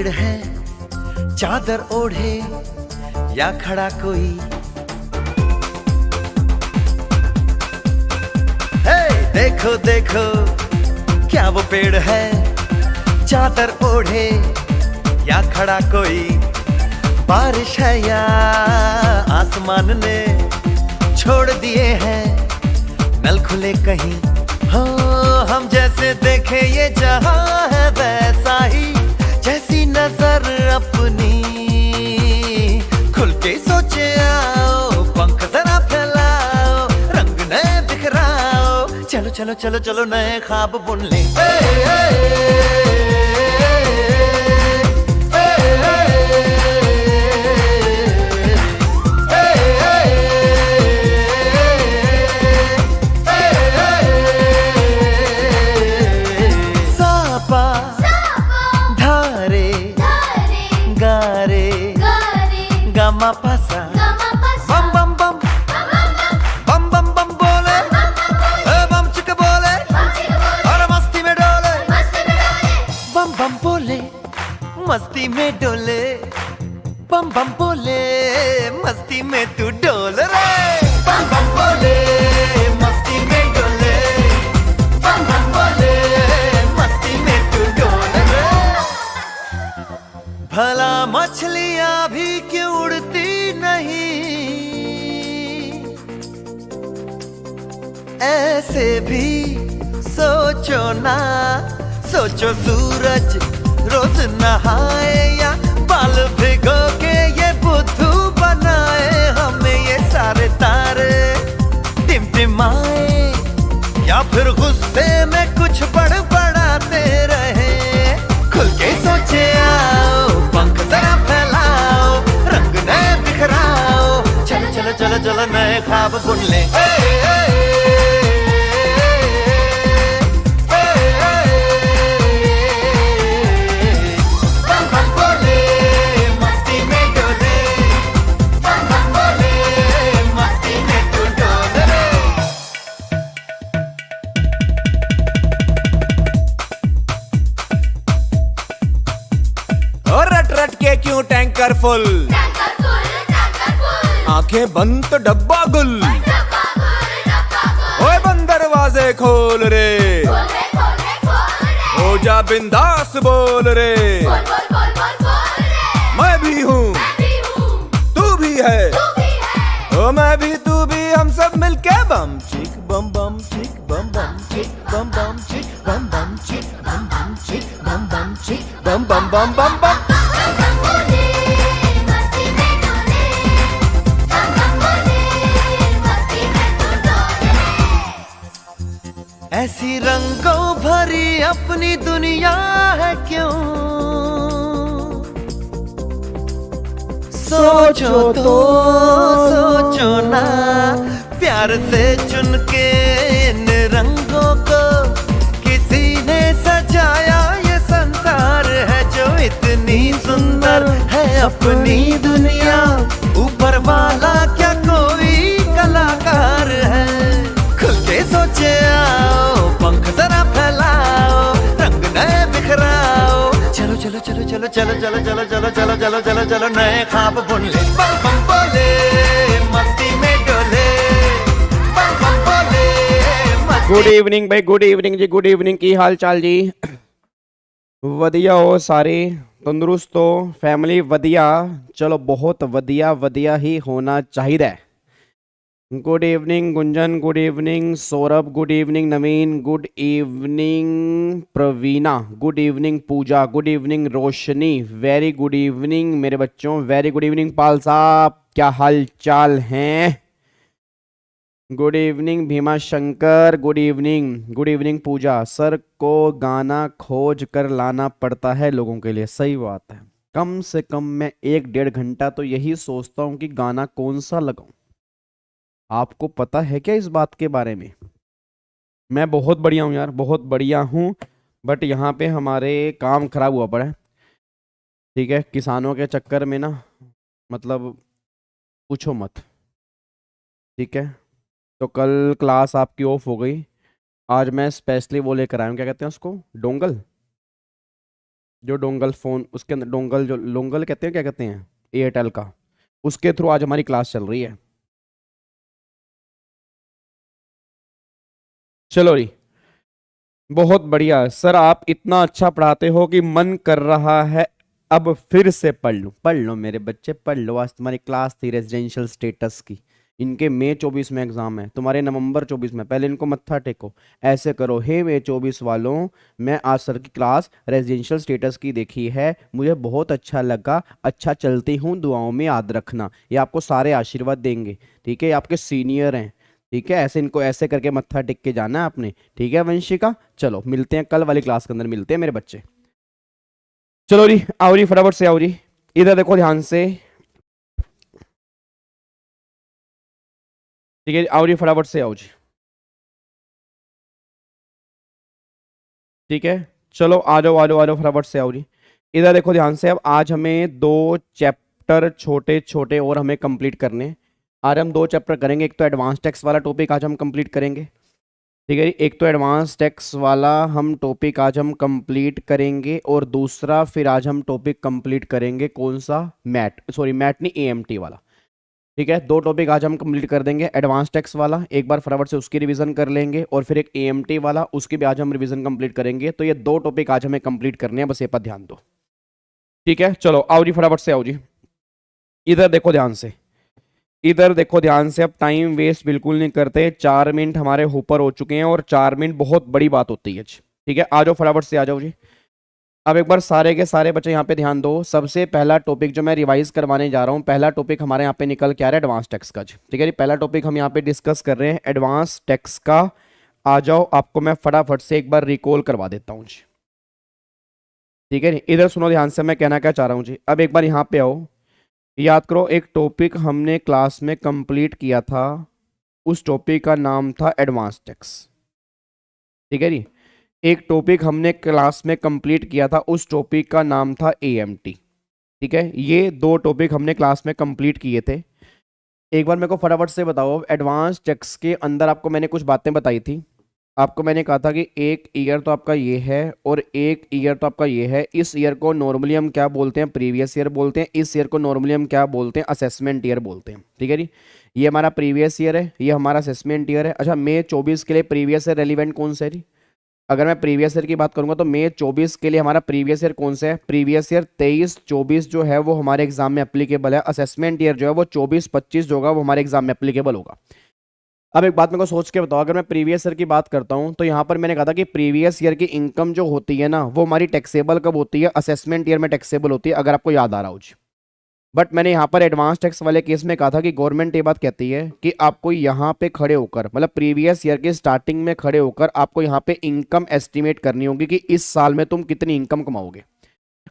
पेड़ है चादर ओढ़े या खड़ा कोई, हे देखो देखो क्या वो पेड़ है चादर ओढ़े या खड़ा कोई। बारिश है या आसमान ने छोड़ दिए हैं नल खुले कहीं। हो हम जैसे देखे ये जहां है वैसा ही, जैसी नजर अपनी खुल के सोचे आओ, पंख जरा फैलाओ, रंग नए बिखराओ, चलो चलो चलो चलो नए ख्वाब बुन ले। पासा बम बम बम बम बम बम बोले, बम चिक बोले और मस्ती में डोले, बम बम बोले मस्ती में डोले, बम बम बोले मस्ती में तू डोल रे, बम बम बोले मस्ती में डोले, बम बम बोले मस्ती में तू डोल रे। भला मछलियां भी क्यों उड़ती नहीं, ऐसे भी सोचो ना, सोचो सूरज रोज नहाए या बाल भिगो के ये बुद्धू बनाए, हमें ये सारे तारे टिमटिमाए या फिर गुस्से में कुछ बड़बड़ाते रहे। खुल के सोचे आओ, पंख जरा फैलाओ, रंग नए बिखराओ, चलो चलो चलो चलो नए ख्वाब बुन ले। बम बम बोले मस्ती में डोले, बम बम बोले मस्ती में तू डोल रे। और रट रट के क्यों टैंकर फुल, आंखें बंद तो डब्बा गुल, ओए बंद दरवाजे खोल रे, हो जा बिंदास बोल रे, मैं भी हूँ तू भी है, ओ मैं भी तू भी, हम सब मिलके बम चिक बम बम चिक बम बम चिक बम बम चिक बम बम चिक बम बम चिक बम बम चिक बम बम बम बम बम। ऐसी रंगों भरी अपनी दुनिया है क्यों, सोचो तो सोचो ना, प्यार से चुन के इन रंगों को किसी ने सजाया, ये संसार है जो इतनी सुंदर है अपनी दुनिया, ऊपर वाला क्या कोई कलाकार है। खुल के सोचे आओ, पंख जरा फैलाओ, रंग नए बिखराओ, चलो चलो चलो चलो चलो चलो चलो चलो चलो चलो चलो चलो नए ख्वाब बुन ले। बम बम बोले मस्ती में डोले, बम बम बोले मस्ती। गुड इवनिंग भाई, गुड इवनिंग जी, गुड इवनिंग। की हाल चाल जी? वधिया हो सारे, तंदुरुस्त हो, फैमिली वधिया? चलो बहुत वधिया वधिया ही होना चाहिए। Good evening Gunjan, good evening Saurabh, good evening Naveen, good evening Praveena, good evening Pooja, good evening Roshni, very good evening मेरे बच्चों, वेरी गुड इवनिंग पाल साहब, क्या हाल चाल हैं? Good evening Bhima Shankar, good evening Pooja. Sir को गाना खोज कर लाना पड़ता है लोगों के लिए, सही बात है। कम से कम मैं 1-1.5 घंटा तो यही सोचता हूँ कि गाना कौन सा लगाऊं। आपको पता है क्या इस बात के बारे में? मैं बहुत बढ़िया हूँ यार, बहुत बढ़िया हूँ, बट यहाँ पे हमारे काम खराब हुआ पड़ा है, ठीक है, किसानों के चक्कर में ना, मतलब पूछो मत, ठीक है। तो कल क्लास आपकी ऑफ हो गई, आज मैं स्पेशली वो लेकर आया हूँ, क्या कहते हैं उसको, डोंगल, जो डोंगल फोन, उसके अंदर डोंगल, जो लोंगल कहते हैं, क्या कहते हैं, एयरटेल का, उसके थ्रू आज हमारी क्लास चल रही है। चलो जी, बहुत बढ़िया सर, आप इतना अच्छा पढ़ाते हो कि मन कर रहा है अब फिर से पढ़ लूं। पढ़ लो मेरे बच्चे, पढ़ लो। आज तुम्हारी क्लास थी रेजिडेंशियल स्टेटस की, इनके मई 24 में एग्जाम है, तुम्हारे नवंबर 24 में। पहले इनको मत्था टेको, ऐसे करो, हे मई 24 वालों, मैं आज सर की क्लास रेजिडेंशियल स्टेटस की देखी है, मुझे बहुत अच्छा लगा, अच्छा चलती हूँ, दुआओं में याद रखना। ये आपको सारे आशीर्वाद देंगे, ठीक है, ये आपके सीनियर हैं, ठीक है। ऐसे इनको ऐसे करके मत्था टेक के जाना है आपने, ठीक है वंशिका। चलो मिलते हैं कल वाली क्लास के अंदर, मिलते हैं मेरे बच्चे। चलो जी, आओ जी, फटाफट से आओ जी, इधर देखो ध्यान से, ठीक है, आओ जी, फटाफट से आओ जी, ठीक है। चलो आ जाओ आ जाओ आ जाओ, फटाफट से आओ जी। इधर देखो ध्यान से, अब आज हमें 2 चैप्टर छोटे छोटे और हमें कंप्लीट करने हैं। आज हम 2 चैप्टर करेंगे, एक तो एडवांस टेक्स्ट वाला टॉपिक आज हम कंप्लीट करेंगे, ठीक है जी। एक तो एडवांस टेक्स्ट वाला हम टॉपिक आज हम कंप्लीट करेंगे, और दूसरा फिर आज हम टॉपिक कंप्लीट करेंगे कौन सा, मैट, सॉरी मैट नहीं, एएमटी वाला, ठीक है। 2 टॉपिक आज हम कंप्लीट कर देंगे, एडवांस टेक्स्ट वाला एक बार फटाफट से उसकी रिवीजन कर लेंगे, और फिर एक एएमटी वाला, उसकी भी आज हम रिवीजन कंप्लीट करेंगे। तो ये 2 टॉपिक आज हमें कंप्लीट करने हैं, बस ये पर ध्यान दो, ठीक है। चलो आओ जी, फटाफट से आओ जी, इधर देखो ध्यान से, इधर देखो ध्यान से। अब टाइम वेस्ट बिल्कुल नहीं करते, 4 मिनट हमारे ऊपर हो चुके हैं, और 4 मिनट बहुत बड़ी बात होती है, ठीक है। आ जाओ फटाफट से आ जाओ जी। अब एक बार सारे के सारे बच्चे यहाँ पे ध्यान दो। सबसे पहला टॉपिक जो मैं रिवाइज करवाने जा रहा हूँ, पहला टॉपिक हमारे यहाँ पे निकल के आ रहा है एडवांस टैक्स का, ठीक है जी। पहला टॉपिक हम यहाँ पे डिस्कस कर रहे हैं एडवांस टैक्स का। आ जाओ, आपको मैं फटाफट से एक बार रिकॉल करवा देता हूँ जी, ठीक है जी। इधर सुनो ध्यान से, मैं कहना क्या चाह रहा हूँ जी। अब एक बार यहाँ पे आओ, याद करो, एक टॉपिक हमने क्लास में कंप्लीट किया था, उस टॉपिक का नाम था एडवांस टैक्स, ठीक है जी। एक टॉपिक हमने क्लास में कंप्लीट किया था, उस टॉपिक का नाम था एएमटी, ठीक है। ये 2 टॉपिक हमने क्लास में कंप्लीट किए थे। एक बार मेरे को फटाफट से बताओ, एडवांस टैक्स के अंदर आपको मैंने कुछ बातें बताई थी। आपको मैंने कहा था कि एक ईयर तो आपका ये है, और एक ईयर तो आपका ये है। इस ईयर को नॉर्मली हम क्या बोलते हैं, प्रीवियस ईयर बोलते हैं। इस ईयर को नॉर्मली हम क्या बोलते हैं, असेसमेंट ईयर बोलते हैं, ठीक है जी। ये हमारा प्रीवियस ईयर है, ये हमारा असेसमेंट ईयर है। अच्छा, मई 24 के लिए प्रीवियस ईयर रेलिवेंट कौन सा है जी? अगर मैं प्रीवियस ईयर की बात करूंगा तो मई 24 के लिए हमारा प्रीवियस ईयर कौन सा है? प्रीवियस ईयर 23-24 जो है वो हमारे एग्जाम में एप्लीकेबल है। असेसमेंट ईयर जो है वो 24-25 जो होगा वो हमारे एग्जाम में एप्लीकेबल होगा। अब एक बात मेरे को सोच के बताओ, अगर मैं प्रीवियस ईयर की बात करता हूं तो यहां पर मैंने कहा था कि प्रीवियस ईयर की इनकम जो होती है ना, वो हमारी टैक्सेबल कब होती है? असेसमेंट ईयर में टैक्सेबल होती है, अगर आपको याद आ रहा हो जी। बट मैंने यहाँ पर एडवांस टैक्स वाले केस में कहा था कि गवर्नमेंट ये बात कहती है कि आपको यहाँ पे खड़े होकर, मतलब प्रीवियस ईयर के स्टार्टिंग में खड़े होकर आपको यहाँ पे इनकम एस्टिमेट करनी होगी कि इस साल में तुम कितनी इनकम कमाओगे।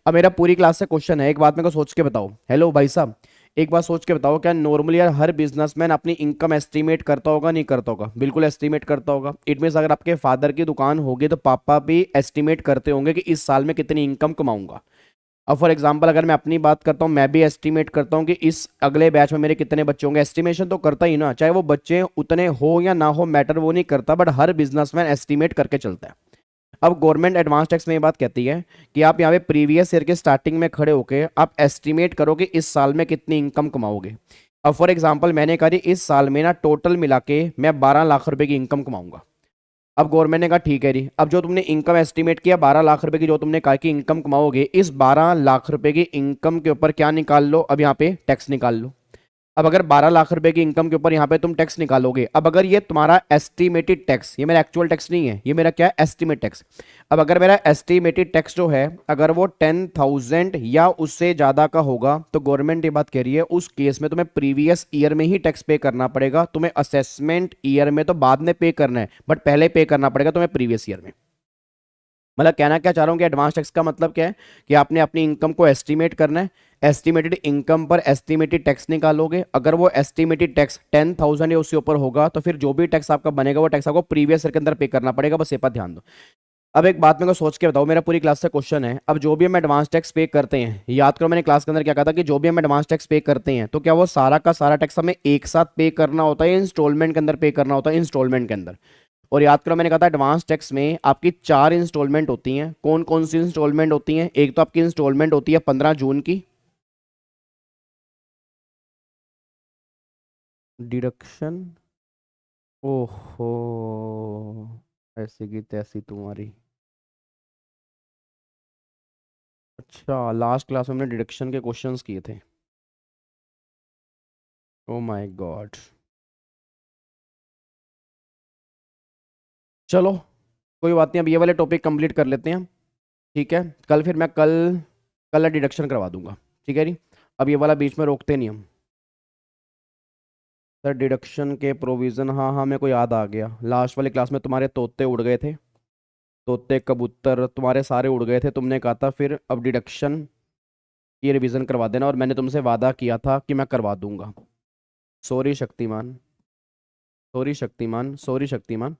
अब मेरा पूरी क्लास से क्वेश्चन है, एक बात मेरे को सोच के बताओ, हेलो भाई साहब, एक बात सोच के बताओ, क्या नॉर्मली यार हर बिजनेसमैन अपनी इनकम एस्टिमेट करता होगा? नहीं करता होगा? बिल्कुल एस्टिमेट करता होगा। इट मीन्स अगर आपके फादर की दुकान होगी तो पापा भी एस्टिमेट करते होंगे कि इस साल में कितनी इनकम कमाऊंगा। अब फॉर एग्जांपल अगर मैं अपनी बात करता हूँ, मैं भी एस्टिमेट करता हूँ कि इस अगले बैच में मेरे कितने बच्चे होंगे। एस्टिमेशन तो करता ही ना, चाहे वो बच्चे उतने हो या ना हो, मैटर वो नहीं करता, बट हर बिजनेसमैन एस्टिमेट करके चलता है। अब गवर्नमेंट एडवांस टैक्स में ये बात कहती है कि आप यहाँ पे प्रीवियस ईयर के स्टार्टिंग में खड़े होकर आप एस्टिमेट करो कि इस साल में कितनी इनकम कमाओगे। अब फॉर एग्जांपल मैंने कहा इस साल में ना टोटल मिला के मैं 12 लाख रुपए की इनकम कमाऊंगा। अब गवर्नमेंट ने कहा ठीक है जी, अब जो तुमने इनकम एस्टिमेट किया 12 लाख रुपए की, जो तुमने कहा कि इनकम कमाओगे, इस 12 लाख रुपए की इनकम के ऊपर क्या निकाल लो? अब यहाँ पे टैक्स निकाल लो। अब अगर 12 लाख रुपए की इनकम के ऊपर यहाँ पे तुम टैक्स निकालोगे, अब अगर ये तुम्हारा एस्टिमेटेड टैक्स, ये मेरा एक्चुअल टैक्स नहीं है, ये मेरा क्या है? Estimate tax. अब अगर मेरा एस्टिमेटेड टैक्स जो है अगर वो 10,000 या उससे ज्यादा का होगा, तो गवर्नमेंट ये बात कह रही है उस केस में तुम्हें प्रीवियस ईयर में ही टैक्स पे करना पड़ेगा। तुम्हें असेसमेंट ईयर में तो बाद में पे करना है, बट पहले पे करना पड़ेगा तुम्हें प्रीवियस ईयर में। मतलब कहना क्या चाह रहा हूं कि एडवांस टैक्स का मतलब क्या है कि आपने अपनी इनकम को एस्टिमेट करना है, एस्टिमेटेड इनकम पर एस्टिमेटेड टैक्स निकालोगे। अगर वो एस्टिमेटेड टैक्स 10,000 या उससे ऊपर होगा तो फिर जो भी टैक्स आपका बनेगा वो टैक्स आपको प्रीवियस ईयर के अंदर पे करना पड़ेगा। बस ये पर ध्यान दो। अब एक बात मेरे को सोच के बताओ, मेरा पूरी क्लास से क्वेश्चन है, अब जो भी हम एडवांस टैक्स पे करते हैं, याद करो मैंने क्लास के अंदर क्या कहा था कि जो भी हम एडवांस टैक्स पे करते हैं तो क्या वो सारा का सारा टैक्स हमें एक साथ पे करना होता है या इंस्टॉलमेंट के अंदर पे करना होता है? इंस्टॉलमेंट के अंदर। और याद करो मैंने कहा था एडवांस टैक्स में आपकी 4 इंस्टॉलमेंट होती हैं। कौन कौन सी इंस्टॉलमेंट होती हैं? एक तो आपकी इंस्टॉलमेंट होती है 15 जून की, डिडक्शन, ओहो ऐसी की तैसी तुम्हारी। अच्छा, लास्ट क्लास में हमने डिडक्शन के क्वेश्चंस किए थे। Oh my God. चलो कोई बात नहीं, अब ये वाले टॉपिक कंप्लीट कर लेते हैं, ठीक है। कल फिर मैं कल डिडक्शन करवा दूंगा, ठीक है जी। अब ये वाला बीच में रोकते नहीं हम। सर डिडक्शन के प्रोविज़न, हाँ हाँ मेरे को याद आ गया, लास्ट वाली क्लास में तुम्हारे तोते उड़ गए थे, तोते कबूतर तुम्हारे सारे उड़ गए थे। तुमने कहा था फिर अब डिडक्शन की रिवीजन करवा देना, और मैंने तुमसे वादा किया था कि मैं करवा दूंगा। Sorry Shaktimaan, sorry Shaktimaan, sorry Shaktimaan,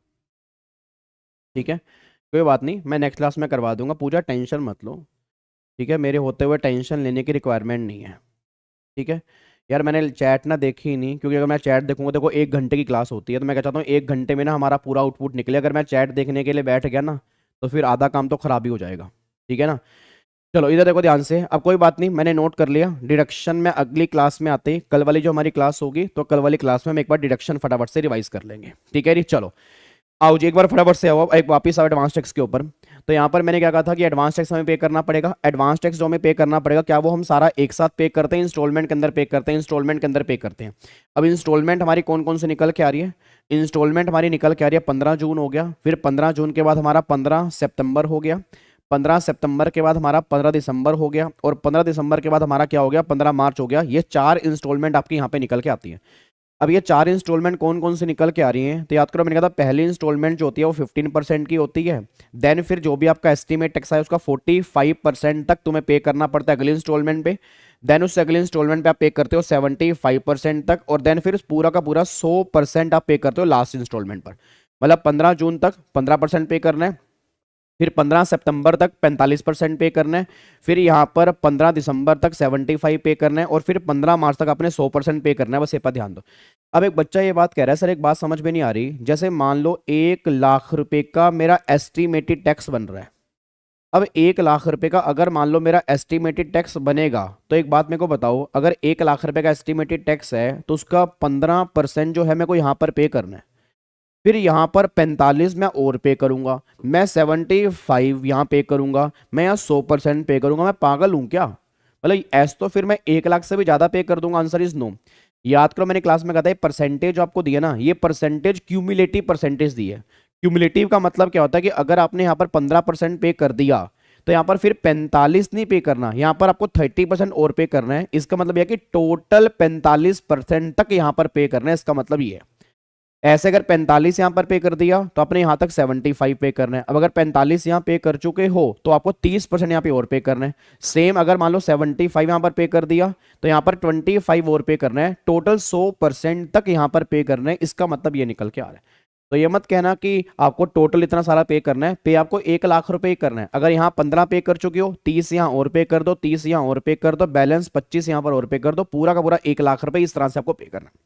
ठीक है। कोई बात नहीं, मैं नेक्स्ट क्लास में करवा दूंगा, पूजा टेंशन मत लो, ठीक है। मेरे होते हुए टेंशन लेने की रिक्वायरमेंट नहीं है, ठीक है। यार मैंने चैट ना देखी ही नहीं, क्योंकि अगर मैं चैट देखूंगा, देखो 1 घंटे की क्लास होती है, तो मैं क्या चाहता हूँ 1 घंटे में ना हमारा पूरा आउटपुट निकले। अगर मैं चैट देखने के लिए बैठ गया ना, तो फिर आधा काम तो खराब ही हो जाएगा, ठीक है ना। चलो इधर देखो ध्यान से, अब कोई बात नहीं, मैंने नोट कर लिया। डिडक्शन में अगली क्लास में आते ही, कल वाली जो हमारी क्लास होगी, तो कल वाली क्लास में हम एक बार डिडक्शन फटाफट से रिवाइज कर लेंगे, ठीक है जी। चलो आओ जी, एक बार फटाफट से आओ, एक वापस आओ एडवांस टैक्स के ऊपर। तो यहाँ पर मैंने क्या कहा था कि एडवांस टैक्स हमें पे करना पड़ेगा। एडवांस टैक्स जो हमें पे करना पड़ेगा, क्या वो हम सारा एक साथ पे करते हैं, इंस्टॉलमेंट के अंदर पे करते हैं, इंस्टॉलमेंट के अंदर पे करते हैं। अब इंस्टॉलमेंट हमारी कौन कौन से निकल के आ रही है? इंस्टॉलमेंट हमारी निकल के आ रही है 15 जून हो गया, फिर 15 जून के बाद हमारा 15 सितंबर हो गया, 15 सितंबर के बाद हमारा 15 दिसंबर हो गया, और 15 दिसंबर के बाद हमारा क्या हो गया? 15 मार्च हो गया। ये 4 इंस्टॉलमेंट आपकी यहाँ पे निकल के आती है। अब ये 4 इंस्टॉलमेंट कौन कौन से निकल के आ रही हैं? तो याद करो मैंने कहा था पहली इंस्टॉलमेंट जो होती है वो 15% की होती है। देन फिर जो भी आपका एस्टीमेट टैक्स है उसका 45% तक तुम्हें पे करना पड़ता है अगली इंस्टॉलमेंट पे। देन उससे अगले इंस्टॉलमेंट पे आप पे करते हो 75% तक, और देन फिर पूरा का पूरा 100% आप पे करते हो लास्ट इंस्टॉलमेंट पर। मतलब 15 जून तक 15% पे करना है, फिर 15 सितंबर तक 45% पे करना है, फिर यहाँ पर 15 दिसंबर तक 75 पे करना है, और फिर 15 मार्च तक आपने 100% पे करना है। बस ये पर ध्यान दो। अब एक बच्चा ये बात कह रहा है, सर एक बात समझ में नहीं आ रही, जैसे मान लो 1 लाख रुपए का मेरा एस्टिमेटेड टैक्स बन रहा है। अब 1 लाख रुपए का अगर मान लो मेरा एस्टिमेटेड टैक्स बनेगा, तो एक बात मेरे को बताओ, अगर 1 लाख रुपए का एस्टिमेटेड टैक्स है तो उसका 15% जो है मेरे को यहाँ पर पे करना है, फिर यहाँ पर 45 मैं और पे करूंगा, मैं 75 यहाँ पे करूंगा, मैं यहाँ 100% पे करूंगा। मैं पागल हूं क्या? मतलब ऐस तो फिर मैं 1 लाख से भी ज्यादा पे कर दूंगा। Answer is no. याद करो मैंने क्लास में कहा था परसेंटेज आपको दिया ना, ये परसेंटेज क्यूमुलेटिव परसेंटेज दी है। क्यूमुलेटिव का मतलब क्या होता है कि अगर आपने यहाँ पर 15% पे कर दिया, तो यहाँ पर फिर 45 नहीं पे करना, यहाँ पर आपको 30% और पे करना है। इसका मतलब यह कि टोटल 45% तक यहाँ पर पे करना है। इसका मतलब ये है, ऐसे अगर 45 यहां पर पे कर दिया तो आपने यहां तक 75 पे करना है। अब अगर 45 यहां पे कर चुके हो तो आपको 30% यहां पे और पे करना है। सेम अगर मान लो 75 यहां पर पे कर दिया तो यहां पर 25 और पे करना है। टोटल 100% तक यहां पर पे करना है। इसका मतलब ये निकल के आ रहा है। तो ये मत कहना कि आपको टोटल इतना सारा पे करना है। पे आपको 1 लाख रुपए ही करना है। अगर यहाँ 15 पे कर चुके हो, 30 यहाँ और पे कर दो, 30 यहाँ और पे कर दो, बैलेंस 25 यहाँ पर और पे कर दो, पूरा का पूरा 1 लाख रुपए इस तरह से आपको पे करना है।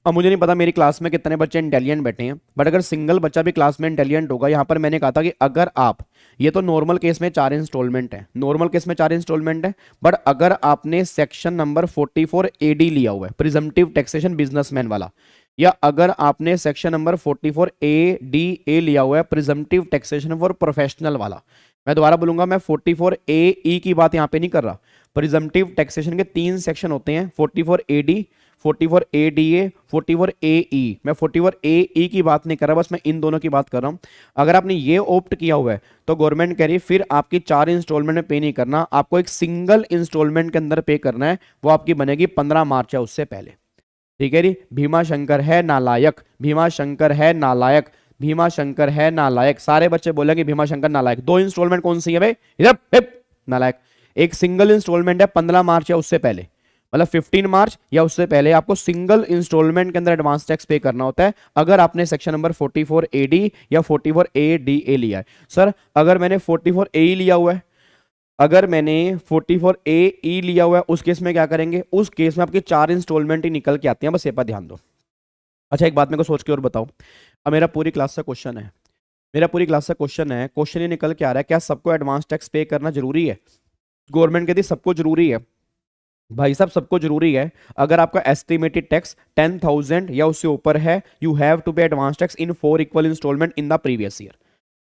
अब मुझे नहीं पता मेरी क्लास में कितने बच्चे इंटेलिजेंट बैठे हैं, बट अगर सिंगल बच्चा भी क्लास में इंटेलिजेंट होगा, यहाँ पर मैंने कहा था कि अगर आप, ये तो नॉर्मल केस में 4 इंस्टॉलमेंट है, नॉर्मल केस में 4 इंस्टॉलमेंट है, बट अगर आपने सेक्शन नंबर 44 एडी लिया हुआ है, प्रिजम्पटिव टैक्सेशन बिजनेसमैन वाला, या अगर आपने section number 44 A D A लिया हुआ है, प्रिजम्पटिव टैक्सेशन फॉर प्रोफेशनल वाला, मैं दोबारा बोलूंगा, मैं 44 ए ई की बात यहाँ पे नहीं कर रहा। प्रिजम्पटिव टैक्सेशन के 3 सेक्शन होते हैं, 44 A D, 44 A D A, 44 ए ई। मैं 44 ए ई की बात नहीं कर रहा, बस मैं इन दोनों की बात कर रहा हूं। अगर आपने ये ऑप्ट किया हुआ है तो गवर्नमेंट कह रही है फिर आपकी 4 इंस्टॉलमेंट में पे नहीं करना, आपको एक सिंगल इंस्टॉलमेंट के अंदर पे करना है। वो आपकी बनेगी 15 मार्च है उससे पहले, ठीक है जी। भीमा शंकर है नालायक, भीमा शंकर है नालायक, भीमा शंकर है नालायक। सारे बच्चे बोलेंगे भीमा शंकर नालायक। 2 इंस्टॉलमेंट कौन सी है भाई? इधर नालायक। एक सिंगल इंस्टॉलमेंट है 15 मार्च या उससे पहले, मतलब 15 मार्च या उससे पहले आपको सिंगल इंस्टॉलमेंट के अंदर एडवांस टैक्स पे करना होता है, अगर आपने सेक्शन नंबर 44 एडी या 44 ए डी ए लिया है। सर अगर मैंने 44 ए लिया हुआ है, अगर मैंने 44 ए ई लिया हुआ है, उस केस में क्या करेंगे? उस केस में आपकी 4 इंस्टॉलमेंट ही निकल के आती हैं। बस ये पर ध्यान दो। अच्छा एक बात मेरे को सोच के और बताओ, अब मेरा पूरी क्लास से क्वेश्चन है, क्वेश्चन ये निकल के आ रहा है, क्या सबको एडवांस टैक्स पे करना जरूरी है? गवर्नमेंट कहती है सबको जरूरी है। भाई साहब सबको जरूरी है। अगर आपका एस्टिमेटेड टैक्स 10,000 या उससे ऊपर है, you have to pay advance tax in 4 equal instalment in the previous year.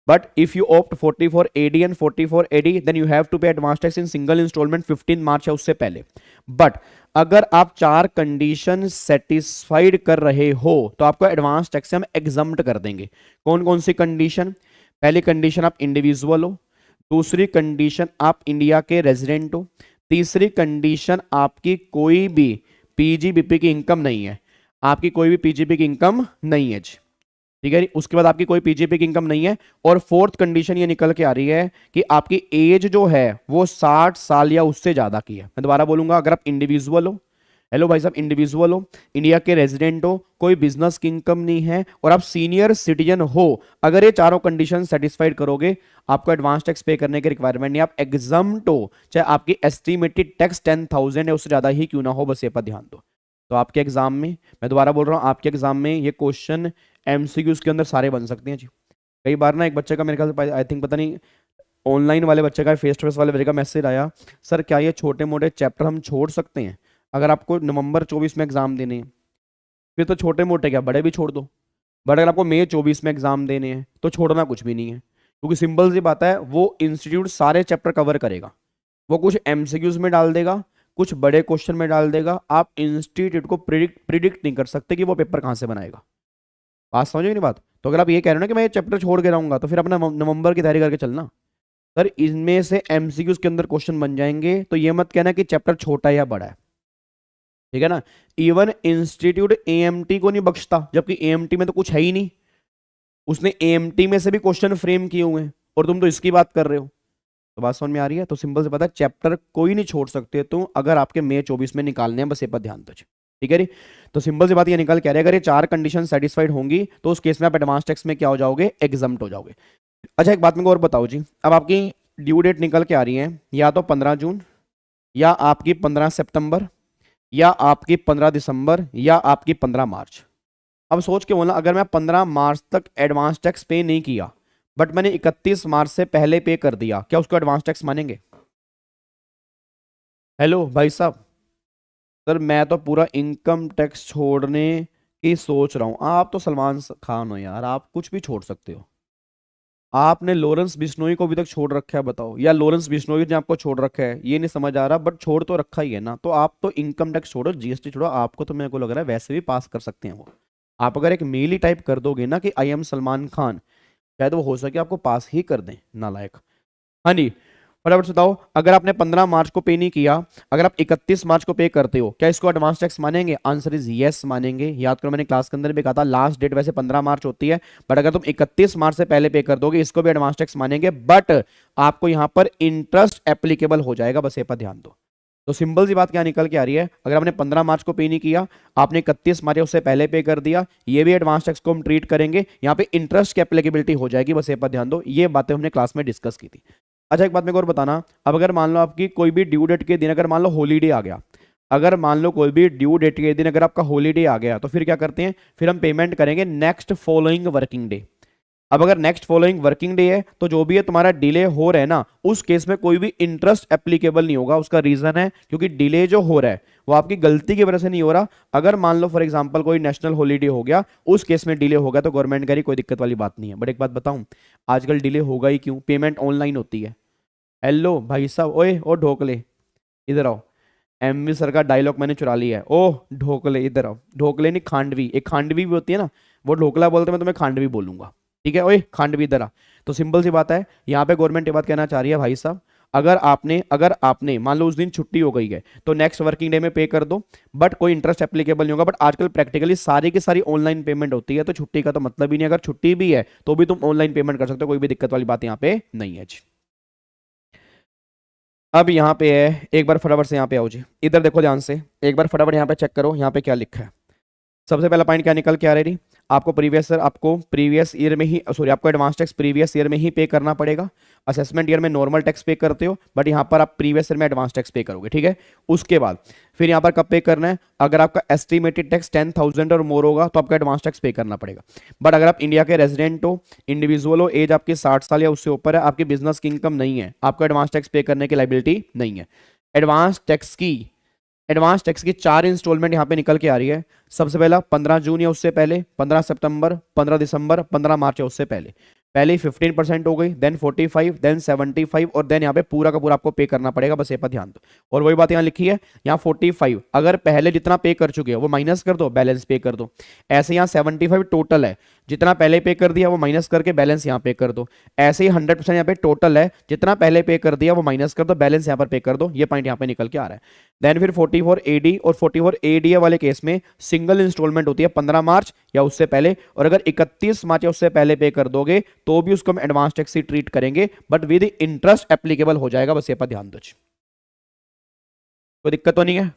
But if you opt 44AD and 44AD, then you have to pay advance tax in single installment 15 मार्च या उससे पहले। But अगर आप 4 condition satisfied कर रहे हो तो आपको एडवांस टैक्स से हम एग्जम्प्ट कर देंगे। कौन कौन सी कंडीशन? पहली कंडीशन आप इंडिविजुअल हो, दूसरी कंडीशन आप इंडिया के रेजिडेंट हो, तीसरी कंडीशन आपकी कोई भी पीजीबीपी की इनकम नहीं है, आपकी कोई भी पीजीबी की इनकम नहीं है जी, ठीक है। उसके बाद आपकी कोई पीजीपी की इनकम नहीं है, और फोर्थ कंडीशन ये निकल के आ रही है कि आपकी एज जो है वो 60 साल या उससे ज्यादा की है। मैं दोबारा बोलूंगा, अगर आप इंडिविजुअल हो, हेलो भाई साहब, इंडिविजुअल हो, इंडिया के रेजिडेंट हो, कोई बिजनेस की इनकम नहीं है, और आप सीनियर सिटीजन हो, अगर ये चारों कंडीशन सेटिस्फाइड करोगे आपको एडवांस टैक्स पे करने की रिक्वायरमेंट नहीं, आप एग्जम्प्ट हो, चाहे आपकी एस्टिमेटेड टैक्स 10,000 है उससे ज्यादा ही क्यों ना हो, बस ये पर ध्यान दो। तो आपके एग्जाम में, मैं दोबारा बोल रहा हूं, आपके एग्जाम में ये क्वेश्चन एमसीक्यूज के अंदर सारे बन सकते हैं जी। कई बार ना एक बच्चे का मेरे ख्याल से आई थिंक पता नहीं ऑनलाइन वाले बच्चे का फेस टू फेस वाले बच्चे का मैसेज आया, सर क्या ये छोटे मोटे चैप्टर हम छोड़ सकते हैं अगर आपको नवंबर 24 में एग्जाम देने हैं? फिर तो छोटे मोटे क्या बड़े भी छोड़ दो, बट अगर आपको मई 24 में एग्जाम देने हैं तो छोड़ना कुछ भी नहीं है, क्योंकि सिंपल सी बात है, वो इंस्टीट्यूट सारे चैप्टर कवर करेगा, वो कुछ एमसीक्यूज में डाल देगा, कुछ बड़े क्वेश्चन में डाल देगा। आप इंस्टीट्यूट को प्रिडिक्ट नहीं कर सकते कि वो पेपर कहाँ से बनाएगा। बात समझो नहीं बात? तो अगर आप ये कह रहे हो ना कि मैं ये चैप्टर छोड़ के रहूंगा, तो फिर अपना नवंबर की तैयारी करके चलना। सर इनमें से एमसीक्यूज के अंदर क्वेश्चन बन जाएंगे, तो ये मत कहना कि चैप्टर छोटा या बड़ा है, ठीक है ना। इवन इंस्टीट्यूट एएमटी को नहीं बख्शता, जबकि एएमटी में तो कुछ है ही नहीं, उसने एएमटी में से भी क्वेश्चन फ्रेम किए हुए हैं, और तुम तो इसकी बात कर रहे हो। तो बात समझ में आ रही है? तो सिंपल से पता है, चैप्टर कोई नहीं छोड़ सकते तुम, अगर आपके मई 24 में निकालने हैं, बस ये पर ध्यान दो, ठीक है। तो सिंपल सी बात ये निकल के आ रही है, अगर ये 4 कंडीशन सेटिस्फाइड होंगी तो उस केस में आप एडवांस टैक्स में क्या हो जाओगे? एग्जम्प्ट हो जाओगे। अच्छा एक बात मेरे को और बताओ जी, अब आपकी ड्यू डेट निकल के आ रही है, या तो 15 जून, या आपकी 15 सितंबर, या आपकी 15 दिसंबर, या आपकी 15 मार्च। अब सोच के बोलना, अगर मैं 15 मार्च तक एडवांस टैक्स पे नहीं किया, बट मैंने 31 मार्च से पहले पे कर दिया, क्या उसको एडवांस टैक्स मानेंगे? हेलो भाई साहब, सर मैं तो पूरा इनकम टैक्स छोड़ने की सोच रहा हूं। आप तो सलमान खान हो यार, आप कुछ भी छोड़ सकते हो। आपने लॉरेंस बिश्नोई को अभी तक छोड़ रखा है, बताओ, या लॉरेंस बिश्नोई ने आपको छोड़ रखा है, ये नहीं समझ आ रहा, बट छोड़ तो रखा ही है ना। तो आप तो इनकम टैक्स छोड़ो, जीएसटी छोड़ो, आपको तो मेरे को लग रहा है वैसे भी पास कर सकते हैं वो। आप अगर एक मेल ही टाइप कर दोगे ना कि आई एम सलमान खान, शायद वो हो सके आपको पास ही कर दें, नालायक। हाँ जी, फटाफट से बताओ, अगर आपने 15 मार्च को पे नहीं किया, अगर आप 31 मार्च को पे करते हो, क्या इसको एडवांस टैक्स मानेंगे? आंसर इज यस मानेंगे। याद करो मैंने क्लास के अंदर भी कहा था, लास्ट डेट वैसे 15 मार्च होती है, बट अगर तुम 31 मार्च से पहले पे कर दोगे, इसको भी एडवांस टैक्स मानेंगे, बट आपको यहां पर इंटरेस्ट एप्लीकेबल हो जाएगा, बस ये पर ध्यान दो। तो सिंपल सी बात क्या निकल के आ रही है, अगर आपने 15 मार्च को पे नहीं किया, आपने 31 मार्च उससे पहले पे कर दिया, ये भी एडवांस टैक्स को हम ट्रीट करेंगे, यहाँ पे इंटरेस्ट की एप्लीकेबिलिटी हो जाएगी, बस ये पर ध्यान दो। ये बातें हमने क्लास में डिस्कस की थी। अच्छा एक बात मेरे को और बताना, अब अगर मान लो आपकी कोई भी ड्यू डेट के दिन, अगर मान लो हॉलीडे आ गया, अगर मान लो कोई भी ड्यू डेट के दिन अगर आपका हॉलीडे आ गया, तो फिर क्या करते हैं? फिर हम पेमेंट करेंगे नेक्स्ट फॉलोइंग वर्किंग डे। अब अगर नेक्स्ट फॉलोइंग वर्किंग डे है, तो जो भी है तुम्हारा डिले हो रहा है ना, उस केस में कोई भी इंटरेस्ट एप्लीकेबल नहीं होगा। उसका रीजन है क्योंकि डिले जो हो रहा है वो आपकी गलती की वजह से नहीं हो रहा। अगर मान लो फॉर एग्जांपल कोई नेशनल हॉलीडे हो गया, उस केस में डिले हो गया, तो गवर्नमेंट कह रही कोई दिक्कत वाली बात नहीं है। बट एक बात बताऊं, आजकल डिले होगा ही क्यों? पेमेंट ऑनलाइन होती है। हेलो भाई साहब, ओए ओ ढोकले इधर आओ, एमवी सर का डायलॉग मैंने चुरा लिया है। ओ ढोकले इधर आओ, ढोकले नहीं खांडवी, एक खांडवी भी होती है ना, वो ढोकला बोलते, मैं तुम्हें खांडवी बोलूंगा, ठीक है। ओए खांडवी इधर आ। तो सिंपल सी बात है, यहाँ पे गवर्नमेंट ये बात कहना चाह रही है, भाई साहब अगर आपने मान लो उस दिन छुट्टी हो गई है, तो नेक्स्ट वर्किंग डे में पे कर दो, बट कोई इंटरेस्ट एप्लीकेबल नहीं होगा। बट आजकल प्रैक्टिकली सारी की सारी ऑनलाइन पेमेंट होती है, तो छुट्टी का तो मतलब ही नहीं। अगर छुट्टी भी है तो भी तुम ऑनलाइन पेमेंट कर सकते हो, कोई भी दिक्कत वाली बात यहाँ पे नहीं है जी। अब यहाँ पे है, एक बार फटाफट से यहाँ पे आओ जी, इधर देखो ध्यान से, एक बार फटाफट यहाँ पे चेक करो, यहाँ पे क्या लिखा है। सबसे पहला पॉइंट क्या निकल के आ रही? आपको प्रीवियस ईयर में ही आपको एडवांस टैक्स प्रीवियस ईयर में ही पे करना पड़ेगा। असेसमेंट ईयर में नॉर्मल टैक्स पे करते हो, बट यहाँ पर आप प्रीवियस ईयर में एडवांस टैक्स पे करोगे, ठीक है। उसके बाद फिर यहाँ पर कब पे करना है, अगर आपका एस्टिमेटेड टैक्स 10,000 और मोर होगा तो आपका एडवांस टैक्स पे करना पड़ेगा। बट अगर आप इंडिया के रेजिडेंट हो, इंडिविजुअल हो, एज आपकी 60 साल या उससे ऊपर है, आपकी बिजनेस की इनकम नहीं है, आपको एडवांस टैक्स पे करने की लायबिलिटी नहीं है। एडवांस टैक्स की 4 इंस्टॉलमेंट यहाँ पे निकल के आ रही है। सबसे पहला 15 जून या उससे पहले, 15 सितंबर, 15 दिसंबर, 15 मार्च या उससे पहले। पहले 15% हो गई, देन 45, देन 75 और देन यहाँ पे पूरा का पूरा आपको पे करना पड़ेगा, बस ये पर ध्यान दो। और वही बात यहाँ लिखी है, यहाँ 45 अगर पहले जितना पे कर चुके हो वो माइनस कर दो, बैलेंस पे कर दो। ऐसे यहाँ 75 टोटल है, जितना पहले पे कर दिया वो माइनस करके बैलेंस यहाँ पे कर दो। ऐसे ही 100% यहाँ पे टोटल है, जितना पहले पे कर दिया वो माइनस कर दो, बैलेंस यहाँ पर पे कर दो। ये पॉइंट यहाँ पे निकल के आ रहा है। देन फिर 44 AD और 44 ADA वाले केस में सिंगल इंस्टॉलमेंट होती है 15 मार्च या उससे पहले, और अगर 31 मार्च या उससे पहले पे कर दोगे तो भी उसको हम एडवांस टैक्स ही ट्रीट करेंगे, बट विद इंटरेस्ट एप्लीकेबल हो जाएगा, बस ये पर ध्यान दो। कोई दिक्कत तो नहीं है?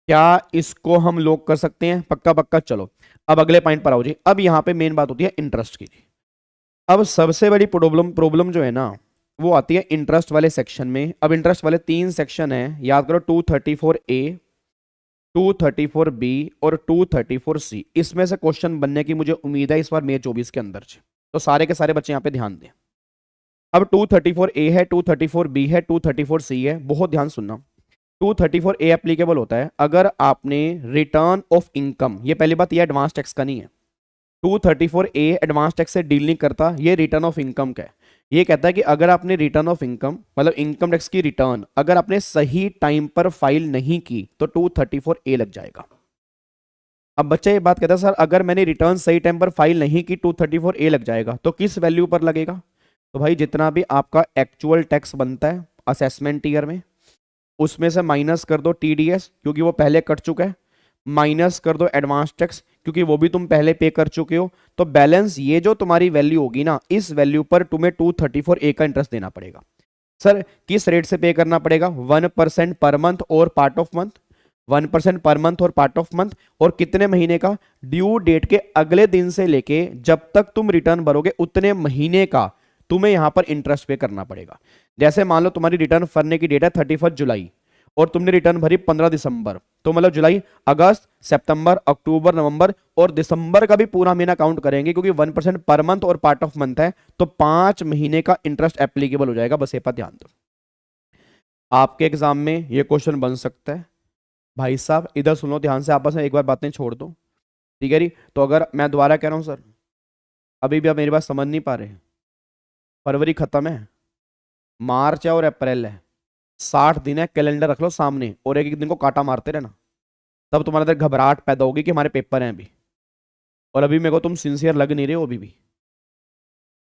क्या इसको हम लोग कर सकते हैं? पक्का पक्का। चलो अब अगले पॉइंट पर आओ जी। अब यहां पे मेन बात होती है इंटरेस्ट की। अब सबसे बड़ी प्रॉब्लम जो है ना वो आती है इंटरेस्ट वाले सेक्शन में। अब इंटरेस्ट वाले 3 सेक्शन है, याद करो, 234A, 234B और 234C। इसमें से क्वेश्चन बनने की मुझे उम्मीद है इस बार मई 24 के अंदर से, तो सारे के सारे बच्चे यहां पे ध्यान दें। अब 234A है, 234B है, 234C है, बहुत ध्यान सुनना। 234A एप्लीकेबल होता है अगर आपने रिटर्न ऑफ इनकम, ये पहली बात, ये एडवांस टैक्स का नहीं है। 234A एडवांस टैक्स से डील नहीं करता, ये रिटर्न ऑफ इनकम का है। ये कहता है कि अगर आपने रिटर्न ऑफ इनकम मतलब इनकम टैक्स की रिटर्न अगर आपने सही टाइम पर फाइल नहीं की तो 234A लग जाएगा। अब बच्चा ये बात कहता है सर अगर मैंने रिटर्न सही टाइम पर फाइल नहीं की 234A लग जाएगा, तो किस वैल्यू पर लगेगा? तो भाई जितना भी आपका एक्चुअल टैक्स बनता है असेसमेंट ईयर में उसमें से माइनस कर दो TDS क्योंकि वो पहले कट चुका है, माइनस कर दो एडवांस टैक्स क्योंकि वो भी तुम पहले पे कर चुके हो, तो बैलेंस ये जो तुम्हारी वैल्यू होगी ना, इस वैल्यू पर तुम्हें 234A का इंटरेस्ट देना पड़ेगा। सर किस रेट से पे करना पड़ेगा? 1% पर मंथ और part of month, 1% per month और पार्ट ऑफ मंथ, और कितने महीने का? ड्यू डेट के अगले दिन से लेके जब तक तुम रिटर्न भरोगे उतने महीने का तुम्हें यहां पर इंटरेस्ट पे करना पड़ेगा। जैसे मान लो तुम्हारी रिटर्न भरने की डेट है 31 जुलाई और तुमने रिटर्न भरी 15 दिसंबर, तो मतलब जुलाई, अगस्त, सितंबर, अक्टूबर, नवंबर और दिसंबर का भी पूरा महीना काउंट करेंगे क्योंकि 1% पर मंथ और पार्ट ऑफ मंथ है, तो 5 महीने का इंटरेस्ट एप्लीकेबल हो जाएगा। बस ये पर ध्यान दो। आपके एग्जाम में ये क्वेश्चन बन सकता है। भाई साहब इधर सुनो ध्यान से, आपस में एक बार बातें छोड़ दो, ठीक है जी। तो अगर मैं दोबारा कह रहा हूं सर, अभी भी आप मेरी बात समझ नहीं पा रहे, फरवरी खत्म है, मार्च है और अप्रैल है, 60 दिन है, कैलेंडर रख लो सामने और एक एक दिन को काटा मारते रहना, तब तुम्हारे अंदर घबराहट पैदा होगी कि हमारे पेपर हैं अभी, और अभी मेरे को तुम सिंसियर लग नहीं रहे हो अभी भी।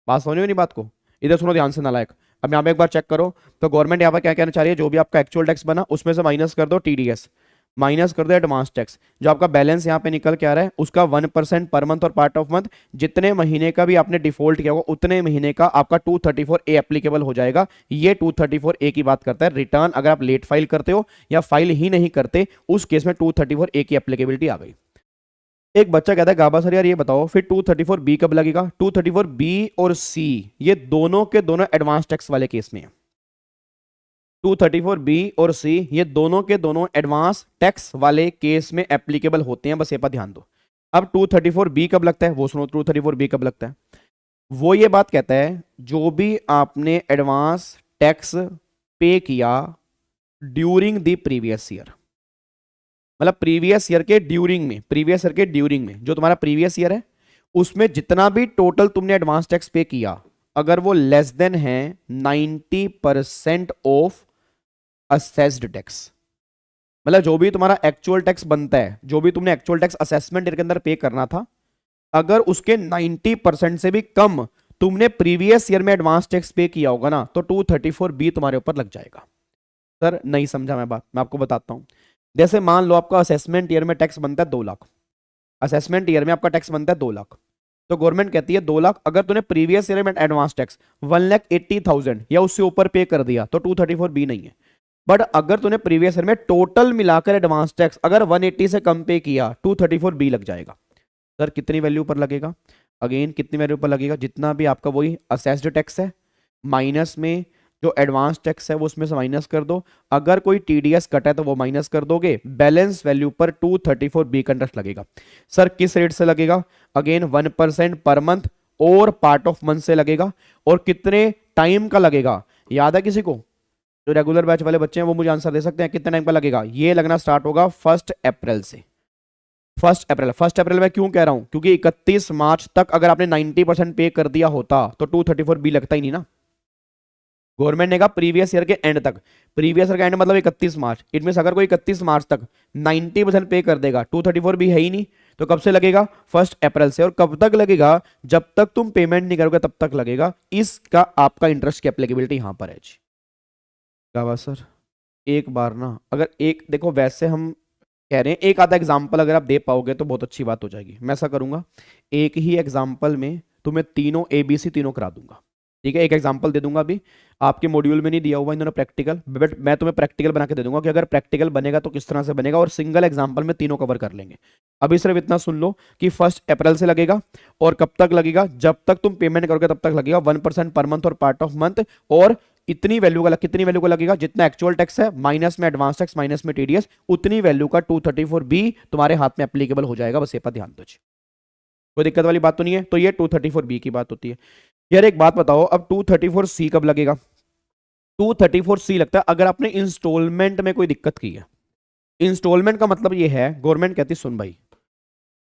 बात समझ में नहीं बात को? इधर सुनो ध्यान से नालायक। अब यहाँ पे एक बार चेक करो तो गवर्नमेंट यहाँ पर क्या कहना चाह रही है, जो भी आपका एक्चुअल टैक्स बना उसमें से माइनस कर दो TDS, माइनस कर दो एडवांस टैक्स, जो आपका बैलेंस यहाँ पे निकल के आ रहा है उसका 1% पर मंथ और पार्ट ऑफ मंथ, जितने महीने का भी आपने डिफॉल्ट किया होगा उतने महीने का आपका 234A एप्लीकेबल हो जाएगा। ये 234A की बात करता है। रिटर्न अगर आप लेट फाइल करते हो या फाइल ही नहीं करते उस केस में 234A की एप्लीकेबिलिटी आ गई। एक बच्चा कहता है गाबा सर यार ये बताओ फिर 234B कब लगेगा? 234B और C ये दोनों के दोनों एडवांस टैक्स वाले केस में है। 234B और C ये दोनों के दोनों एडवांस टैक्स वाले केस में एप्लीकेबल होते हैं, बस ये पर ध्यान दो। अब 234B कब लगता है वो सुनो। 234B कब लगता है? वो ये बात कहता है जो भी आपने एडवांस टैक्स पे किया ड्यूरिंग द प्रीवियस ईयर, मतलब प्रीवियस ईयर के ड्यूरिंग में जो तुम्हारा प्रीवियस ईयर है उसमें जितना भी टोटल तुमने एडवांस टैक्स पे किया अगर वो लेस देन है 90% ऑफ असेस्ड टैक्स, मतलब जो भी तुम्हारा एक्चुअल टैक्स बनता है, जो भी तुमने एक्चुअल टैक्स असेसमेंट ईयर के अंदर पे करना था, अगर उसके 90% से भी कम तुमने प्रीवियस ईयर में एडवांस टैक्स पे किया होगा ना, तो 234B तुम्हारे ऊपर लग जाएगा। सर नहीं समझा मैं बात, मैं आपको बताता हूं। जैसे मान लो आपका असेसमेंट ईयर में टैक्स बनता है 2 लाख, असेसमेंट ईयर में आपका टैक्स बनता है 2 लाख, तो गवर्नमेंट कहती है 2 लाख अगर तूने प्रीवियस ईयर में एडवांस टैक्स 1,80,000 या उससे ऊपर पे कर दिया तो 234B नहीं है। बट अगर तूने प्रीवियस ईयर में टोटल मिलाकर एडवांस टैक्स अगर 180 से कम पे किया 234B लग जाएगा। सर कितनी वैल्यू पर लगेगा? अगेन कितनी वैल्यू पर लगेगा? जितना भी आपका वही असेस्ड टैक्स है माइनस में जो एडवांस टैक्स है वो उसमें से माइनस कर दो। अगर कोई टीडीएस कटा है तो वो माइनस कर दोगे। बैलेंस वैल्यू पर 234B का इंटरेस्ट लगेगा। सर किस रेट से लगेगा? अगेन 1% पर मंथ और पार्ट ऑफ मंथ से लगेगा। और कितने टाइम का लगेगा याद है किसी को? जो रेगुलर बैच वाले बच्चे हैं वो मुझे आंसर दे सकते हैं कितने टाइम का लगेगा? ये लगना स्टार्ट होगा 1 अप्रैल से। 1 अप्रैल में क्यों कह रहा हूं? क्योंकि 31 मार्च तक अगर आपने 90% पे कर दिया होता तो 234B लगता ही नहीं ना। गवर्नमेंट ने कहा प्रीवियस ईयर के एंड तक। प्रीवियस ईयर का एंड मतलब 31 मार्च। इट मीन अगर कोई 31 मार्च तक 90% पे कर देगा 234B है ही नहीं, तो कब से लगेगा? 1 अप्रैल से। और कब तक लगेगा? जब तक तुम पेमेंट नहीं करोगे तब तक लगेगा। इसका आपका इंटरेस्ट की एप्लीकेबिलिटी यहां पर है जी। क्या बात सर? एक बार ना अगर एक देखो, वैसे हम कह रहे हैं एक आधा एग्जाम्पल अगर आप दे पाओगे तो बहुत अच्छी बात हो जाएगी। मैं ऐसा करूंगा एक ही एग्जाम्पल में तुम्हें तीनों ABC तीनों करा दूंगा। ठीक है, एक एग्जाम्पल दे दूंगा। अभी आपके मॉड्यूल में नहीं दिया हुआ इन्होंने प्रैक्टिकल, बट मैं तुम्हें प्रैक्टिकल बना के दे दूंगा कि अगर प्रैक्टिकल बनेगा तो किस तरह से बनेगा, और सिंगल एग्जाम्पल में तीनों कवर कर लेंगे। अभी सिर्फ इतना सुन लो कि 1 अप्रैल से लगेगा। और कब तक लगेगा? जब तक तुम पेमेंट करोगे तब तक लगेगा। 1% पर मंथ और पार्ट ऑफ मंथ। और इतनी वैल्यू का कितनी वैल्यू का लगेगा? जितना एक्चुअल टैक्स है माइनस में एडवांस टैक्स माइनस में टीडीएस, उतनी वैल्यू का 234B तुम्हारे हाथ में एप्लीकेबल हो जाएगा। बस ये पर ध्यान दो। कोई दिक्कत वाली बात तो नहीं है। तो ये 234B की बात होती है। यार एक बात बताओ, अब 234C कब लगेगा? 234C लगता है अगर आपने इंस्टॉलमेंट में कोई दिक्कत की है। इंस्टॉलमेंट का मतलब ये है, गवर्नमेंट कहती सुन भाई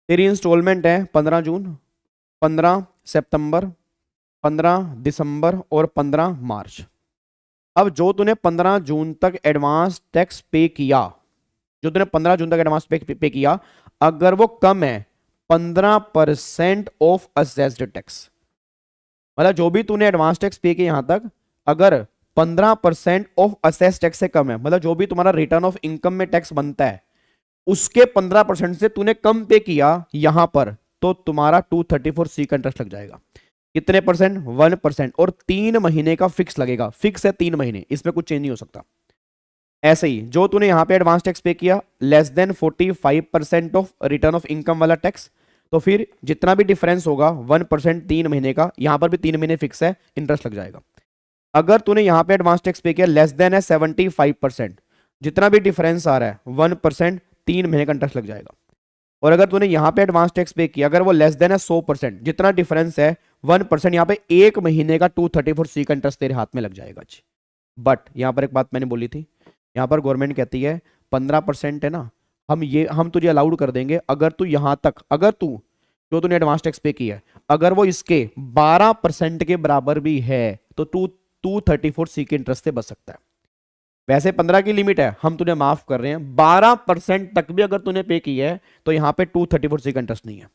तेरी इंस्टॉलमेंट है 15 जून, 15 सितंबर, 15 दिसंबर और 15 मार्च। अब जो तूने 15 जून तक एडवांस टैक्स पे किया, जो तूने 15 जून तक एडवांस पे किया, अगर वो कम है 15% ऑफ असेस्ड टैक्स, मतलब जो भी तूने एडवांस टैक्स पे किया यहां तक, अगर 15% ऑफ असेस टैक्स से कम है, मतलब जो भी तुम्हारा रिटर्न ऑफ इनकम में टैक्स बनता है उसके 15% से तूने कम पे किया यहां पर, तो तुम्हारा 234C का इंटरेस्ट लग जाएगा। कितने परसेंट? 1%। और 3 महीने का फिक्स लगेगा। फिक्स है 3 महीने, इसमें कुछ चेंज नहीं हो सकता। ऐसे ही जो तूने यहां पे एडवांस टैक्स पे किया less than 45% of return of income वाला टैक्स, तो फिर जितना भी डिफरेंस होगा 1% 3 महीने का, यहां पर भी 3 महीने फिक्स है, इंटरेस्ट लग जाएगा। अगर तूने यहां पे एडवांस टैक्स पे किया लेस देन है 75%, जितना भी डिफरेंस आ रहा है 1% 3 महीने का इंटरेस्ट लग जाएगा। और अगर तूने यहां पे एडवांस टैक्स पे किया, अगर वो लेस देन है 100%, जितना डिफरेंस है 1%, यहां पे 1 महीने का 234C का इंटरेस्ट तेरे हाथ में लग जाएगा। बट यहां पर एक बात मैंने बोली थी, यहां पर गवर्नमेंट कहती है 15% है ना, हम तुझे अलाउड कर देंगे अगर तू यहां तक, अगर तू जो तूने एडवांस टैक्स पे किया है अगर वो इसके 12% के बराबर भी है तो तू 234C के इंटरेस्ट से बच सकता है। वैसे 15 की लिमिट है, हम तुझे माफ कर रहे हैं। 12% तक भी अगर तूने पे की है तो यहां पे 234C का इंटरेस्ट नहीं है।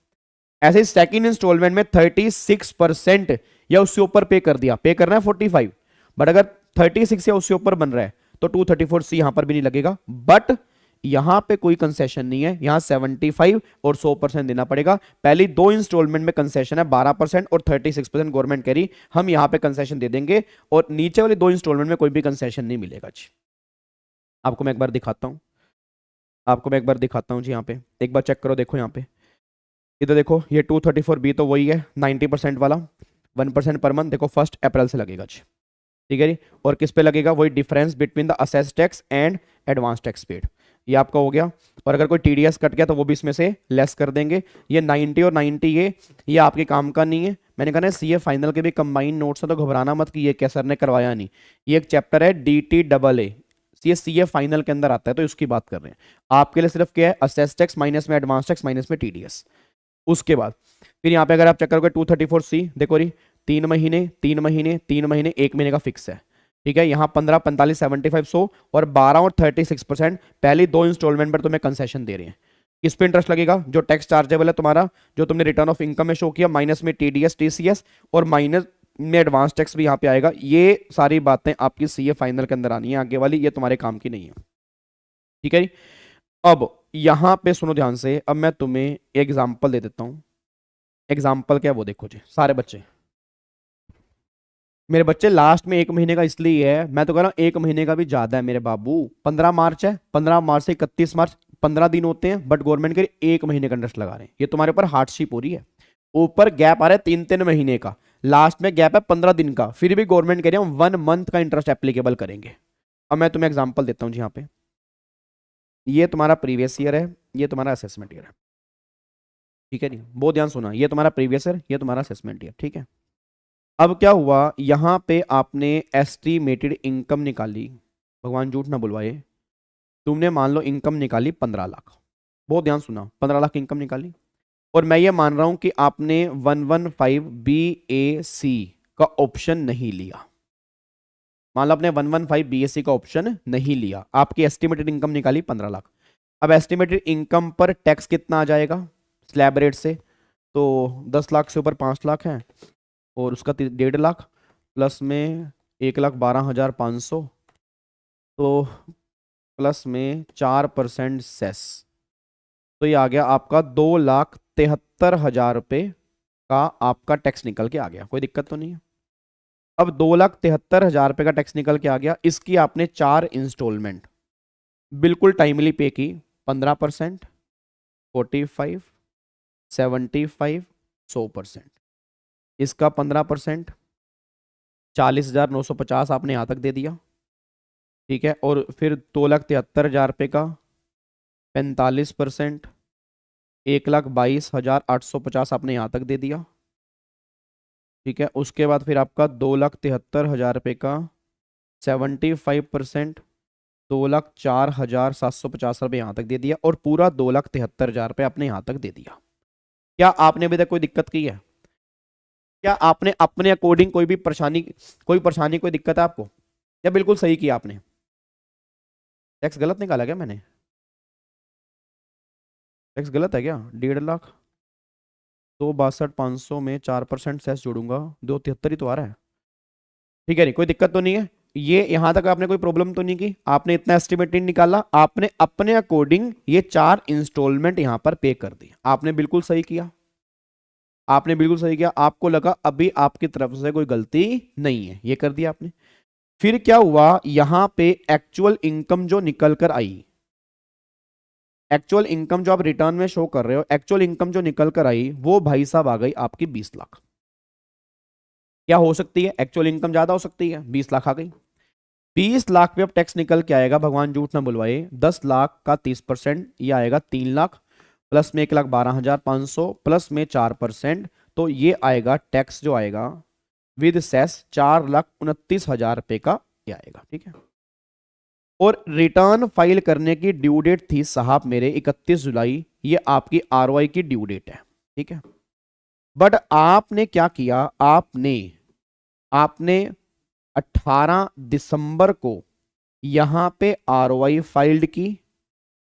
ऐसे सेकंड इंस्टॉलमेंट में 36% या उससे ऊपर पे कर दिया, पे करना है 45, बट अगर 36 या उससे ऊपर बन रहा है तो 234C यहां पर भी नहीं लगेगा। बट यहां पे कोई कंसेशन नहीं है, यहां 75 और 100% देना पड़ेगा। पहली 2 इंस्टॉलमेंट में कंसेशन है 12% और 36%, गवर्नमेंट कह रही हम यहां पे कंसेशन दे देंगे, और नीचे वाली 2 इंस्टॉलमेंट में कोई भी कंसेशन नहीं मिलेगा जी। आपको मैं एक बार दिखाता हूं, जी। यहां पे एक बार चेक करो, देखो यहां पे इधर देखो, ये 234B तो वही है 90% वाला, 1% पर मंथ। देखो 1 अप्रैल से लगेगा जी, ठीक है जी। और किस पे लगेगा? वही difference between the assess tax and advance tax paid, ये आपका हो गया। और अगर कोई टीडीएस कट गया तो वो भी इसमें से लेस कर देंगे। ये 90 और 90 ये आपके काम का नहीं है। मैंने कहा ना सीए फाइनल के भी कंबाइंड नोट्स हैं तो घबराना मत कि ये क्या सर ने करवाया नहीं। ये एक चैप्टर है DTAA, ये सीए फाइनल के अंदर आता है, तो इसकी बात कर रहे हैं। आपके लिए सिर्फ क्या है? असेस टैक्स माइनस में एडवांस टैक्स माइनस में टीडीएस। उसके बाद फिर यहाँ पे अगर आप चेक करोगे 234C, देखो री 3 महीने 3 महीने 3 महीने 1 महीने का फिक्स है, ठीक है। यहाँ 15, 45, 75, 100 और 12 और 36% पहली 2 इंस्टॉलमेंट पर तुम्हें कंसेशन दे रहे हैं। इस पे इंटरेस्ट लगेगा जो टैक्स चार्जेबल है तुम्हारा, जो तुमने रिटर्न ऑफ इनकम में शो किया, माइनस में टीडीएस टीसीएस और माइनस में एडवांस टैक्स भी यहाँ पे आएगा। ये सारी बातें आपकी सीए फाइनल के अंदर आनी है, आगे वाली ये तुम्हारे काम की नहीं है, ठीक है। अब यहां पे सुनो ध्यान से, अब मैं तुम्हें एग्जाम्पल दे देता हूं। एग्जाम्पल क्या है वो देखो जी। सारे बच्चे, मेरे बच्चे लास्ट में 1 महीने का इसलिए है, मैं तो कह रहा हूं 1 महीने का भी ज्यादा है मेरे बाबू। 15 मार्च है, 15 मार्च से 31 मार्च 15 दिन होते हैं, बट गवर्नमेंट के 1 महीने का इंटरेस्ट लगा रहे हैं। ये तुम्हारे ऊपर हार्डशिप हो रही है। ऊपर गैप आ रहा है 3-3 महीने का, लास्ट में गैप है 15 दिन का, फिर भी गवर्नमेंट कह रही है 1 मंथ का इंटरेस्ट एप्लीकेबल करेंगे। अब मैं तुम्हें एग्जांपल देता हूं जी। यहाँ पे ये तुम्हारा प्रीवियस ईयर है, ये तुम्हारा असेसमेंट ईयर है, ठीक है जी, बहुत ध्यान सुना। ये तुम्हारा प्रीवियस ईयर, ये तुम्हारा असेसमेंट ईयर, ठीक है। अब क्या हुआ, यहां पे आपने एस्टिमेटेड इनकम निकाली, भगवान झूठ ना बुलवाए, तुमने मान लो इनकम निकाली 15 लाख, बहुत ध्यान सुना, 15 लाख इनकम निकाली, और मैं ये मान रहा हूं कि आपने 115 BAC का ऑप्शन नहीं लिया। मान लो आपने 115 BAC का ऑप्शन नहीं लिया, आपकी एस्टिमेटेड इनकम निकाली 15 लाख। अब एस्टिमेटेड इनकम पर टैक्स कितना आ जाएगा स्लैब रेट से, तो 10 लाख से ऊपर 5 लाख है, और उसका 1.5 लाख प्लस में 1,12,500, तो प्लस में 4% सेस, तो ये आ गया आपका 2,73,000 रुपये का आपका टैक्स निकल के आ गया। कोई दिक्कत तो नहीं है। अब 2,73,000 रुपये का टैक्स निकल के आ गया, इसकी आपने 4 इंस्टॉलमेंट बिल्कुल टाइमली पे की, 15%, 45, 75, 100%। इसका 15% 40,950 आपने यहाँ तक दे दिया, ठीक है। और फिर 2,73,000 रुपये का 45% 1,22,850 आपने यहाँ तक दे दिया, ठीक है। उसके बाद फिर आपका 2,73,000 रुपये का 75% 2,04,750 रुपये यहाँ तक दे दिया, और पूरा 2,73,000 रुपये आपने यहाँ तक दे दिया। क्या आपने अभी तक कोई दिक्कत की है? क्या आपने अपने अकॉर्डिंग कोई परेशानी कोई दिक्कत है आपको, या बिल्कुल सही किया आपने? टैक्स गलत निकाला क्या मैंने? टैक्स गलत है क्या? 1.5 लाख 2,62,500 में 4% सेस जोड़ूंगा, 2,73 ही तो आ रहा है, ठीक है। नहीं, कोई दिक्कत तो नहीं है। ये यहां तक आपने कोई प्रॉब्लम तो नहीं की, आपने इतना एस्टिमेट नहीं निकाला, आपने अपने अकॉर्डिंग ये 4 इंस्टॉलमेंट यहां पर पे कर दी, आपने बिल्कुल सही किया, आपने बिल्कुल सही किया। आपको लगा अभी आपकी तरफ से कोई गलती नहीं है, ये कर दिया आपने। फिर क्या हुआ, यहां पे एक्चुअल इनकम जो निकल कर आई, एक्चुअल इनकम जो आप रिटर्न में शो कर रहे हो, एक्चुअल इनकम जो निकल कर आई वो भाई साहब आ गई आपकी 20 लाख। क्या हो सकती है? एक्चुअल इनकम ज्यादा हो सकती है, 20 लाख आ गई। 20 लाख पे अब टैक्स निकल के आएगा, भगवान झूठ ना बुलवाए, 10 लाख का 30% ये आएगा 3 लाख, प्लस में 1,12,500 प्लस में 4%, तो ये आएगा टैक्स जो आएगा विद सेस 4,29,000 रुपए का ये आएगा, ठीक है। और रिटर्न फाइल करने की ड्यू डेट थी साहब मेरे 31 जुलाई, ये आपकी आरओआई की ड्यू डेट है, ठीक है। बट आपने क्या किया, आपने 18 दिसंबर को यहां पे आरओआई फाइल्ड की,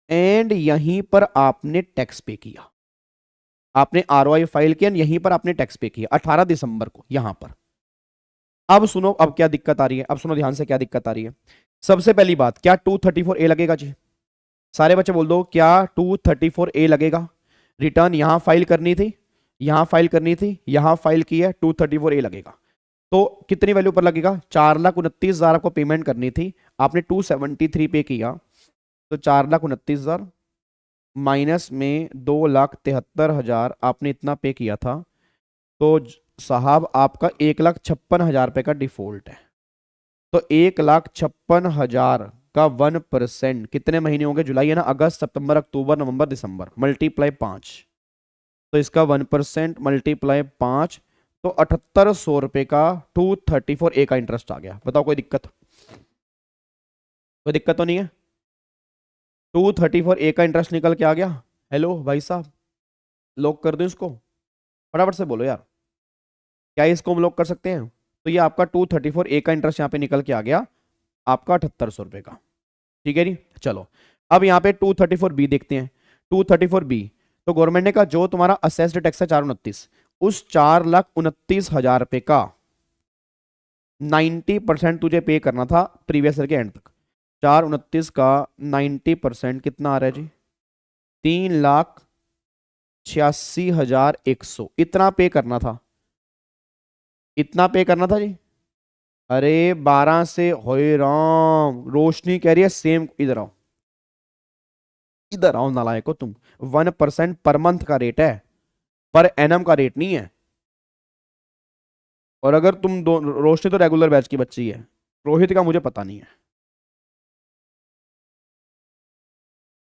एंड यहीं पर आपने टैक्स पे किया। आपने आरओआई फाइल किया, यहीं पर आपने टैक्स पे किया 18 दिसंबर को यहां पर। अब सुनो, अब क्या दिक्कत आ रही है, अब सुनो ध्यान से क्या दिक्कत आ रही है। सबसे पहली बात, क्या 234A लगेगा जी? सारे बच्चे बोल दो, क्या 234A लगेगा? रिटर्न यहां फाइल करनी थी, यहां फाइल करनी थी, यहां फाइल की है, 234A लगेगा। तो कितनी वैल्यू पर लगेगा? 4,29,000 आपको पेमेंट करनी थी, आपने 273 पे किया, तो 4,29,000 माइनस में 2,73,000 आपने इतना पे किया था, तो साहब आपका 1,56,000 रुपए का डिफॉल्ट है। तो 1,56,000 का 1% कितने महीने होंगे? जुलाई है ना, अगस्त, सितंबर, अक्टूबर, नवंबर, दिसंबर, मल्टीप्लाई 5, तो इसका 1% मल्टीप्लाई 5, तो 7,800 रुपए का 234A का इंटरेस्ट आ गया। बताओ कोई दिक्कत? कोई दिक्कत तो नहीं है? 234A का इंटरेस्ट निकल के आ गया। हेलो भाई साहब, लॉक कर दूं इसको? फटाफट से बोलो यार, क्या इसको हम लॉक कर सकते हैं? तो ये आपका 234A का इंटरेस्ट यहाँ पे निकल के आ गया आपका 7,800 रुपए का, ठीक है जी। चलो अब यहाँ पे 234B देखते हैं। 234B, तो गवर्नमेंट ने कहा जो तुम्हारा असेस्ड टैक्स है 429, उस 4,29,000 रुपए का 90% तुझे पे करना था प्रीवियस ईयर के एंड तक। 429 का 90% कितना आ रहा है जी? 3,86,100, इतना पे करना था, इतना पे करना था जी। अरे 12 से होए राम, रोशनी कह रही है सेम, इधर आओ, इधर आओ नालायको तुम। 1% पर मंथ का रेट है, पर एनम का रेट नहीं है। और अगर तुम दो, रोशनी तो रेगुलर बैच की बच्ची है, रोहित का मुझे पता नहीं है।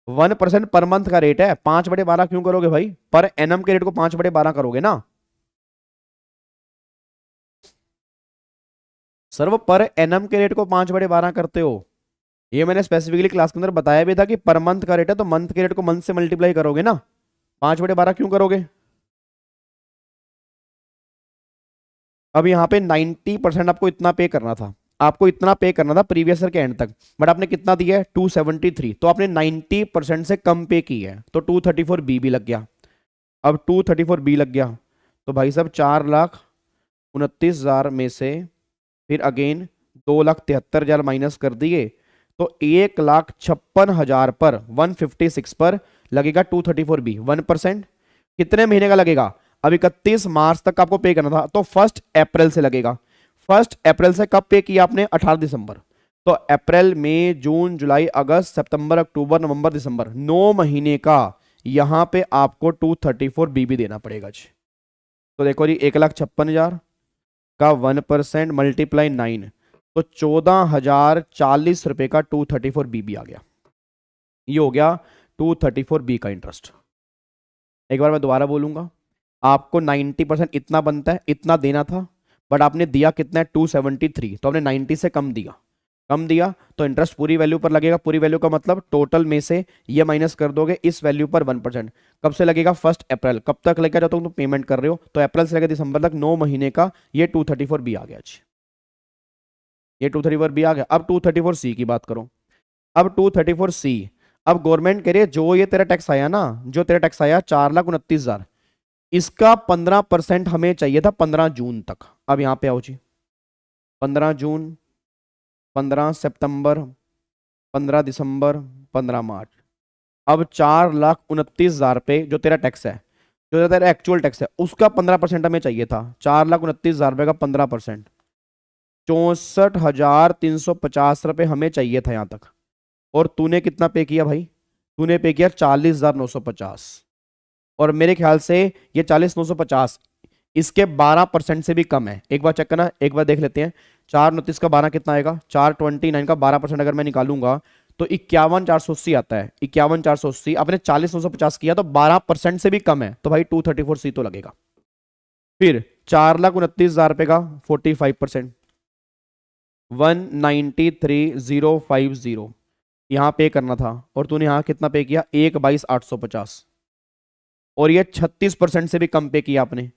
1% पर मंथ का रेट है, 5/12 क्यों करोगे भाई? पर एनम के रेट को 5/12 करोगे ना सर, वो पर एनम के रेट को 5/12 करते हो। ये मैंने स्पेसिफिकली क्लास के अंदर बताया भी था कि पर मंथ का रेट है तो मंथ के रेट को मंथ से मल्टीप्लाई करोगे ना, 5/12 क्यों करोगे? अब यहाँ पे 90% आपको इतना पे करना था, आपको इतना पे करना था प्रीवियस ईयर के एंड तक, बट आपने कितना दिया है? 273, तो आपने 90% से कम पे की है, तो 234 भी लग गया। अब 234 लग गया तो भाई साहब 4,29,000 में से फिर अगेन 2,73,000 माइनस कर दिए तो 1,56,000 पर 156 पर लगेगा 234 1%। कितने महीने का लगेगा? अब 31 मार्च तक आपको पे करना था, तो 1 अप्रैल से लगेगा। 1 अप्रैल से कब पे किया आपने? 18 दिसंबर। तो अप्रैल मई जून जुलाई अगस्त सितंबर अक्टूबर नवंबर दिसंबर 9 महीने का यहां पे आपको 234 भी देना पड़ेगा जी। तो देखो जी 1,56,000 का 1% मल्टीप्लाई 9, तो 14,040 रुपए का 234 बी आ गया। ये हो गया 234 बी का इंटरेस्ट। एक बार मैं दोबारा बोलूंगा, आपको 90% इतना बनता है, इतना देना था, बट आपने दिया कितना है? 273, तो आपने 90 से कम दिया, तो इंटरेस्ट पूरी वैल्यू पर लगेगा। पूरी वैल्यू का मतलब टोटल में से ये माइनस कर दोगे इस वैल्यू पर 1%। कब से लगेगा? 1 अप्रैल। कब तक लगेगा जब तक तुम पेमेंट कर रहे हो? तो अप्रैल से लेकर दिसंबर तक 9 महीने का ये 234 बी आ गया जी। ये 234 बी आ गया। अब 234 सी की बात करो। अब 234 सी, अब गवर्नमेंट कह रही है जो ये तेरा टैक्स आया ना, जो तेरा टैक्स आया 4,29,000, इसका 15% हमें चाहिए था 15 जून तक। अब यहां पे आओ जी, 15 जून, 15 सितंबर, 15 दिसंबर, 15 मार्च। अब 4,29,000 पे जो तेरा टैक्स है, जो तेरा एक्चुअल टैक्स है, उसका 15% हमें चाहिए था। 4,29,000 रुपए का 15%, 64,350 रुपए हमें चाहिए था यहां तक। और तूने कितना पे किया भाई? तूने पे किया 40,950। और मेरे ख्याल से ये 40,950 इसके 12% से भी कम है। एक बार चेक करना, एक बार देख लेते हैं। 4,29 का 12 कितना आएगा? 429 का 12% अगर मैं निकालूंगा तो 51,480 आता है। 51,480, आपने 40,950 किया तो 12% से भी कम है, तो भाई 234 सी तो लगेगा। फिर 4,29,000 रुपए का 45%, 193,050 यहां पे करना था, और तूने यहां कितना पे किया? 1,22,850, और ये 36% से भी कम पे किया आपने।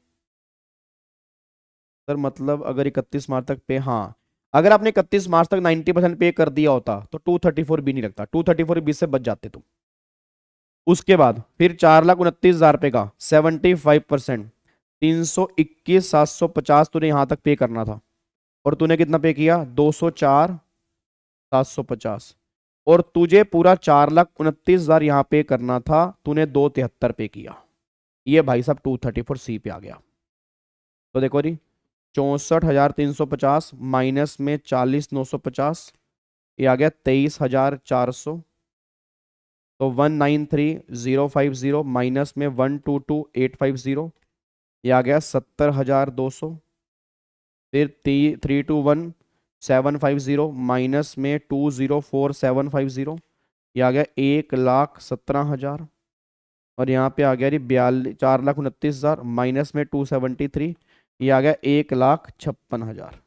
सर मतलब अगर 31 मार्च तक पे, हाँ, अगर आपने 31 मार्च तक 90% पे कर दिया होता तो 234 भी नहीं लगता, 234 बीस से बच जाते तुम। उसके बाद फिर 4,29,000 रुपए का 75%, 321,750 तूने यहां तक पे करना था, और तूने कितना पे किया? 204,750। और तुझे पूरा 4,29,000 यहां पे करना था, तूने 273 पे किया। ये भाई साहब 234 सी पे आ गया। तो देखो जी 64,350 माइनस में 40,950, ये आ गया 23,400। तो 193,050 माइनस में 122,850, ये आ गया 70,200। फिर 321,750 माइनस में 204,750, ये आ गया 1,17,000। और यहाँ पे आ गया जी 4,29,000 माइनस में 273, ये आ गया 1,56,000।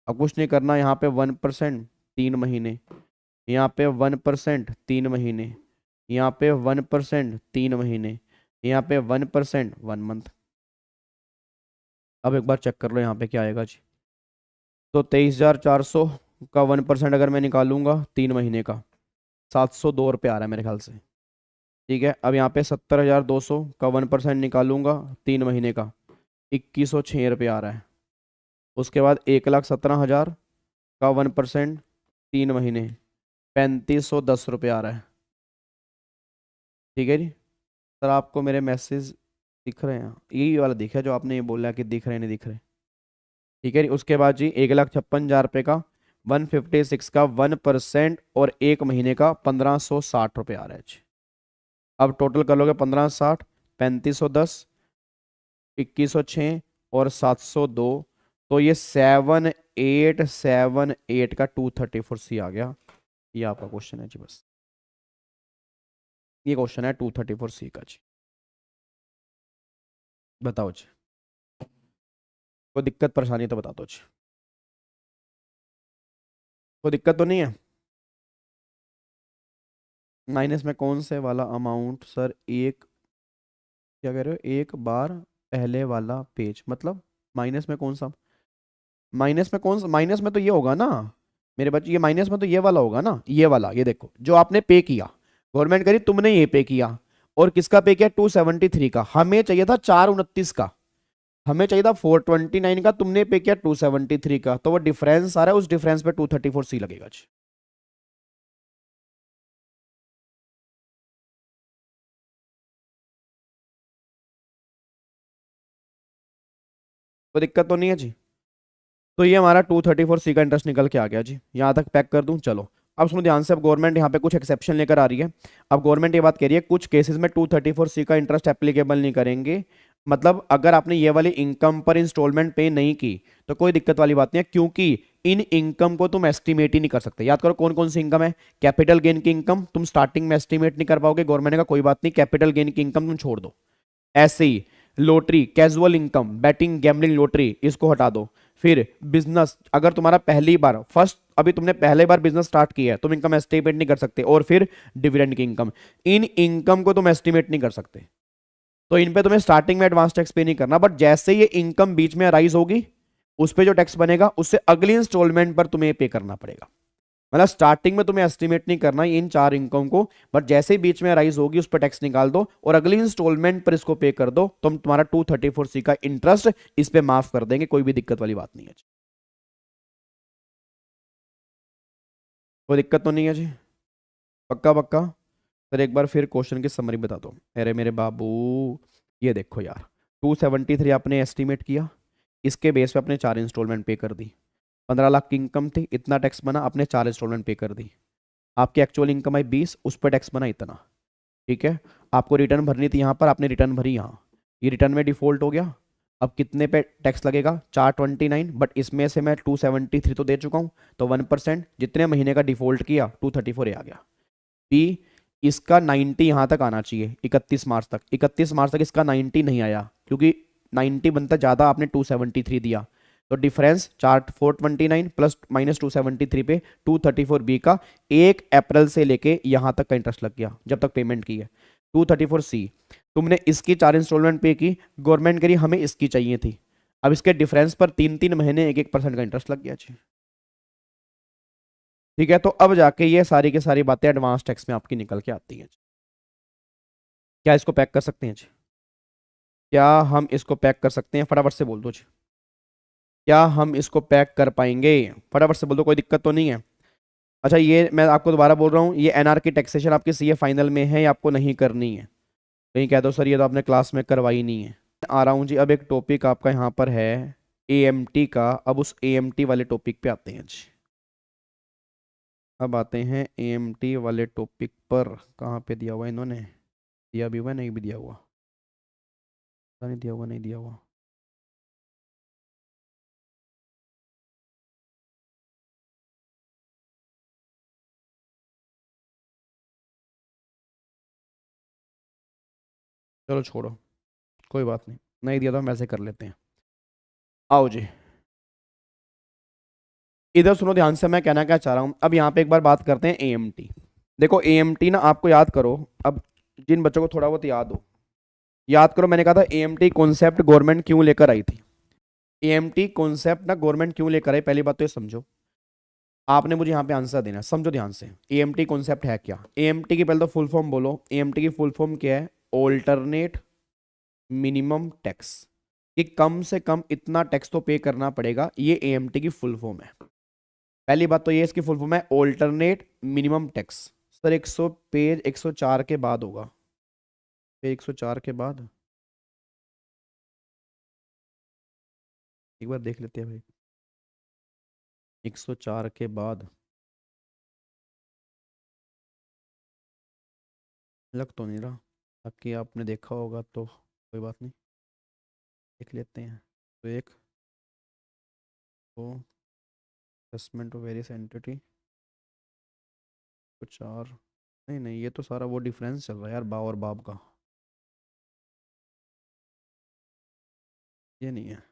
अब कुछ नहीं करना, यहाँ पे 1% 3 महीने, यहाँ पे 1% 3 महीने, यहाँ पे 1% 3 महीने, यहाँ पे 1% 1 मंथ। अब एक बार चेक कर लो यहाँ पे क्या आएगा जी। तो 23,400 का 1% अगर मैं निकालूंगा 3 महीने का, 702 रुपये आ रहा है मेरे ख्याल से। ठीक है, अब यहाँ पे 70,200 का 1% निकालूंगा 3 महीने का, 2,106 रुपये आ रहा है। उसके बाद 1,17,000 का 1% 3 महीने, 3,510 रुपये आ रहा है। ठीक है जी सर, आपको मेरे मैसेज दिख रहे हैं? यही वाला दिख है जो आपने ये बोला कि दिख रहे नहीं दिख रहे। ठीक है जी, उसके बाद जी 1,56,000 रुपये का 156 का 1% और 1 महीने का 1,560 रुपये आ रहा है जी। अब टोटल कर लोगे 1560, 3510, 2106 और 702, तो ये 7878 का 234C आ गया। ये आपका क्वेश्चन है जी, बस ये क्वेश्चन है 234C का जी। बताओ जी, कोई दिक्कत परेशानी तो बता दो जी, कोई दिक्कत तो नहीं है? माइनस में कौन से वाला अमाउंट सर? एक, क्या कह रहे हो, एक बार पहले वाला पेज मतलब माइनस में कौन सा? माइनस में कौन सा? माइनस में तो ये होगा ना मेरे बच्चे, ये माइनस में तो ये वाला होगा ना, ये वाला, ये देखो जो आपने पे किया, गवर्नमेंट करी तुमने ये पे किया, और किसका पे किया? 273 का। हमें चाहिए था 429 का, हमें चाहिए था 429 का, तुमने पे किया 273 का, तो वो डिफरेंस आ रहा है, उस डिफरेंस पे 234C लगेगा जी। कोई दिक्कत तो नहीं है जी? तो ये हमारा 234C का इंटरेस्ट निकल के आ गया जी। यहाँ तक पैक कर दूं? चलो अब सुनो ध्यान से, अब गवर्नमेंट यहाँ पे कुछ एक्सेप्शन लेकर आ रही है। अब गवर्नमेंट ये बात कह रही है कुछ केसेस में 234C का इंटरेस्ट एप्लीकेबल नहीं करेंगे, मतलब अगर आपने ये वाली इनकम पर इंस्टॉलमेंट पे नहीं की तो कोई दिक्कत वाली बात नहीं है, क्योंकि इन इनकम को तुम एस्टिमेट ही नहीं कर सकते। याद करो कौन कौन सी इनकम है। कैपिटल गेन की इनकम तुम स्टार्टिंग में एस्टिमेट नहीं कर पाओगे, गवर्नमेंट का कोई बात नहीं, कैपिटल गेन की इनकम तुम छोड़ दो। ऐसे ही lottery, casual income, betting, gambling, lottery, इसको हटा दो। फिर बिजनेस, अगर तुम्हारा पहली बार फर्स्ट, अभी तुमने पहले बार बिजनेस स्टार्ट किया है, तुम इनकम एस्टिमेट नहीं कर सकते। और फिर डिविडेंड की इनकम, इन इनकम को तुम एस्टिमेट नहीं कर सकते, तो इन पे तुम्हें स्टार्टिंग में एडवांस टैक्स पे नहीं करना, बट जैसे ये इनकम बीच में अराइज होगी उस पे जो टैक्स बनेगा उससे अगली इंस्टॉलमेंट पर तुम्हें पे करना पड़ेगा। मतलब स्टार्टिंग में तुम्हें एस्टिमेट नहीं करना इन चार इनकम को, बट जैसे ही बीच में राइज होगी उस पर टैक्स निकाल दो और अगली इंस्टॉलमेंट पर इसको पे कर दो, तो हम तुम्हारा 234C का इंटरेस्ट इस पे माफ कर देंगे, कोई भी दिक्कत वाली बात नहीं है। कोई दिक्कत तो नहीं है जी? पक्का पक्का? सर एक बार फिर क्वेश्चन की समरी बता दो। अरे मेरे बाबू, ये देखो यार, 273 आपने एस्टिमेट किया, इसके बेस पे अपने चार इंस्टॉलमेंट पे कर दी। 15 लाख की इनकम थी, इतना टैक्स बना, आपने चार इंस्टॉलमेंट पे कर दी। आपकी एक्चुअल इनकम आई 20, उस पर टैक्स बना इतना। ठीक है, आपको रिटर्न भरनी थी यहाँ पर, आपने रिटर्न भरी यहाँ, ये रिटर्न में डिफॉल्ट हो गया। अब कितने पे टैक्स लगेगा? 429, बट इसमें से मैं 273 तो दे चुका हूँ, तो 1%, जितने महीने का डिफॉल्ट किया 234 आ गया। बी, इसका 90 यहाँ तक आना चाहिए 31 मार्च तक, 31 मार्च तक इसका 90 नहीं आया, क्योंकि 90 बनता ज़्यादा, आपने 273 दिया, तो डिफरेंस 429 प्लस -273 पे 234B का 1 अप्रैल से लेके यहाँ तक का इंटरेस्ट लग गया जब तक पेमेंट की है। 234C, तुमने इसकी चार इंस्टॉलमेंट पे की, गवर्नमेंट करी हमें इसकी चाहिए थी, अब इसके डिफरेंस पर 3-3 महीने 1-1% का इंटरेस्ट लग गया जी। ठीक है, तो अब जाके ये सारी की सारी बातें एडवांस टैक्स में आपकी निकल के आती हैं। क्या इसको पैक कर सकते हैं जी? क्या हम इसको पैक कर सकते हैं? फटाफट से बोल दो जी, क्या हम इसको पैक कर पाएंगे? फटाफट से बोल दो, कोई दिक्कत तो नहीं है? अच्छा, ये मैं आपको दोबारा बोल रहा हूँ, ये एनआर की टैक्सेशन आपकी सीए फाइनल में है या आपको नहीं करनी है? कहीं कह दो सर ये तो आपने क्लास में करवाई नहीं है। आ रहा हूँ जी, अब एक टॉपिक आपका यहाँ पर है एएमटी का, अब उस एएमटी वाले टॉपिक पे आते हैं जी। अब आते हैं एएमटी वाले टॉपिक पर। कहाँ पे दिया हुआ है इन्होंने? दिया भी हुआ, नहीं भी दिया हुआ, नहीं दिया हुआ, नहीं दिया हुआ। चलो छोड़ो, कोई बात नहीं, नहीं दिया तो हम ऐसे कर लेते हैं। आओ जी, इधर सुनो ध्यान से, मैं कहना क्या चाह रहा हूँ। अब यहाँ पे एक बार बात करते हैं एएमटी। देखो एएमटी ना, आपको याद करो, अब जिन बच्चों को थोड़ा बहुत याद हो, याद करो मैंने कहा था एएमटी कॉन्सेप्ट गवर्नमेंट क्यों लेकर आई थी। एएमटी कॉन्सेप्ट ना गवर्नमेंट क्यों लेकर आई, पहली बात तो ये समझो, आपने मुझे यहाँ पे आंसर देना है, समझो ध्यान से। एएमटी कॉन्सेप्ट है क्या? एएमटी की पहले तो फुल फॉर्म बोलो। एएमटी की फुल फॉर्म क्या है? ऑल्टरनेट मिनिमम टैक्स, कि कम से कम इतना टैक्स तो पे करना पड़ेगा, ये एएमटी की फुल फॉर्म है। पहली बात तो ये इसकी फुल फॉर्म है alternate minimum tax. Sir 100 page 104 के बाद होगा, पेज 104 के बाद, एक बार देख लेते हैं भाई, 104 के बाद, लग तो नहीं रहा। बाकी आपने देखा होगा तो कोई बात नहीं, देख लेते हैं। तो एक तो असेसमेंट ऑफ वेरियस एंटिटी, तो चार, नहीं नहीं ये तो सारा वो डिफरेंस चल रहा है यार, बा और बाप का, ये नहीं है।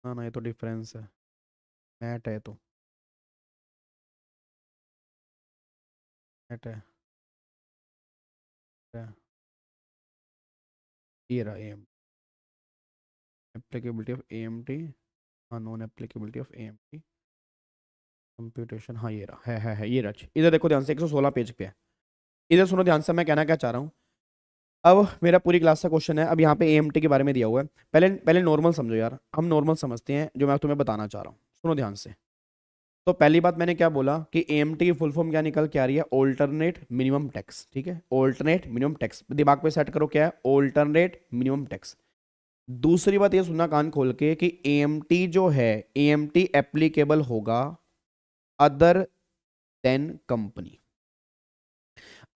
ना ना ये तो डिफरेंस है, मैट है तो, मैट है। ये रहा एम, एप्लीकेबिलिटी ऑफ एएमटी, हाँ non applicability of AMT computation, हाँ ये रहा है ये रहा। इधर देखो ध्यान से, 116 पेज पे है। इधर सुनो ध्यान से, मैं कहना क्या चाह रहा हूँ। अब मेरा पूरी क्लास का क्वेश्चन है, अब यहाँ पे एएमटी के बारे में दिया हुआ है। पहले पहले नॉर्मल समझो यार, हम नॉर्मल समझते हैं जो मैं तुम्हें बताना चाह रहा हूँ, सुनो ध्यान से। तो पहली बात मैंने क्या बोला कि एएमटी की फुल फॉर्म क्या निकल के आ रही है, ऑल्टरनेट मिनिमम टैक्स, ठीक है, ऑल्टरनेट मिनिमम टैक्स, दिमाग पे सेट करो क्या है ऑल्टरनेट मिनिमम टैक्स। दूसरी बात ये सुनना कान खोल के कि एएमटी जो है, एएमटी एप्लीकेबल होगा other than company.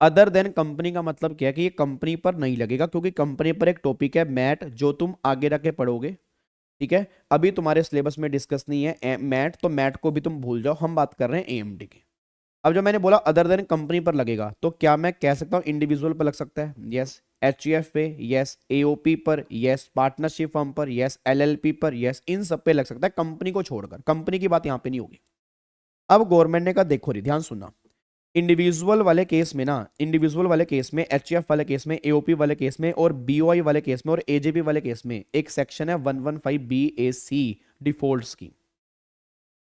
Other than company का मतलब क्या है कि ये कंपनी पर नहीं लगेगा, क्योंकि कंपनी पर एक टॉपिक है मैट जो तुम आगे रख के पढ़ोगे, ठीक है, अभी तुम्हारे सिलेबस में डिस्कस नहीं है मैट, तो मैट को भी तुम भूल जाओ, हम बात कर रहे हैं एएमटी की। अब जो मैंने बोला अदर देन कंपनी पर लगेगा, तो क्या मैं कह सकता हूं इंडिविजुअल पर लग सकता है, यस, एचयूएफ पे यस, एओपी पर यस, पार्टनरशिप फर्म पर यस, एलएलपी पर यस, इन सब पे लग सकता है, कंपनी को छोड़कर, कंपनी की बात यहां पे नहीं होगी। अब गवर्नमेंट ने कहा देखो री ध्यान सुनना, इंडिविजुअल वाले केस में ना, इंडिविजुअल वाले केस में, एचयूएफ वाले केस में, एओपी वाले केस में, और बीओआई वाले केस में, और एजेपी वाले केस में एक सेक्शन है 115 BAC डिफॉल्ट स्कीम,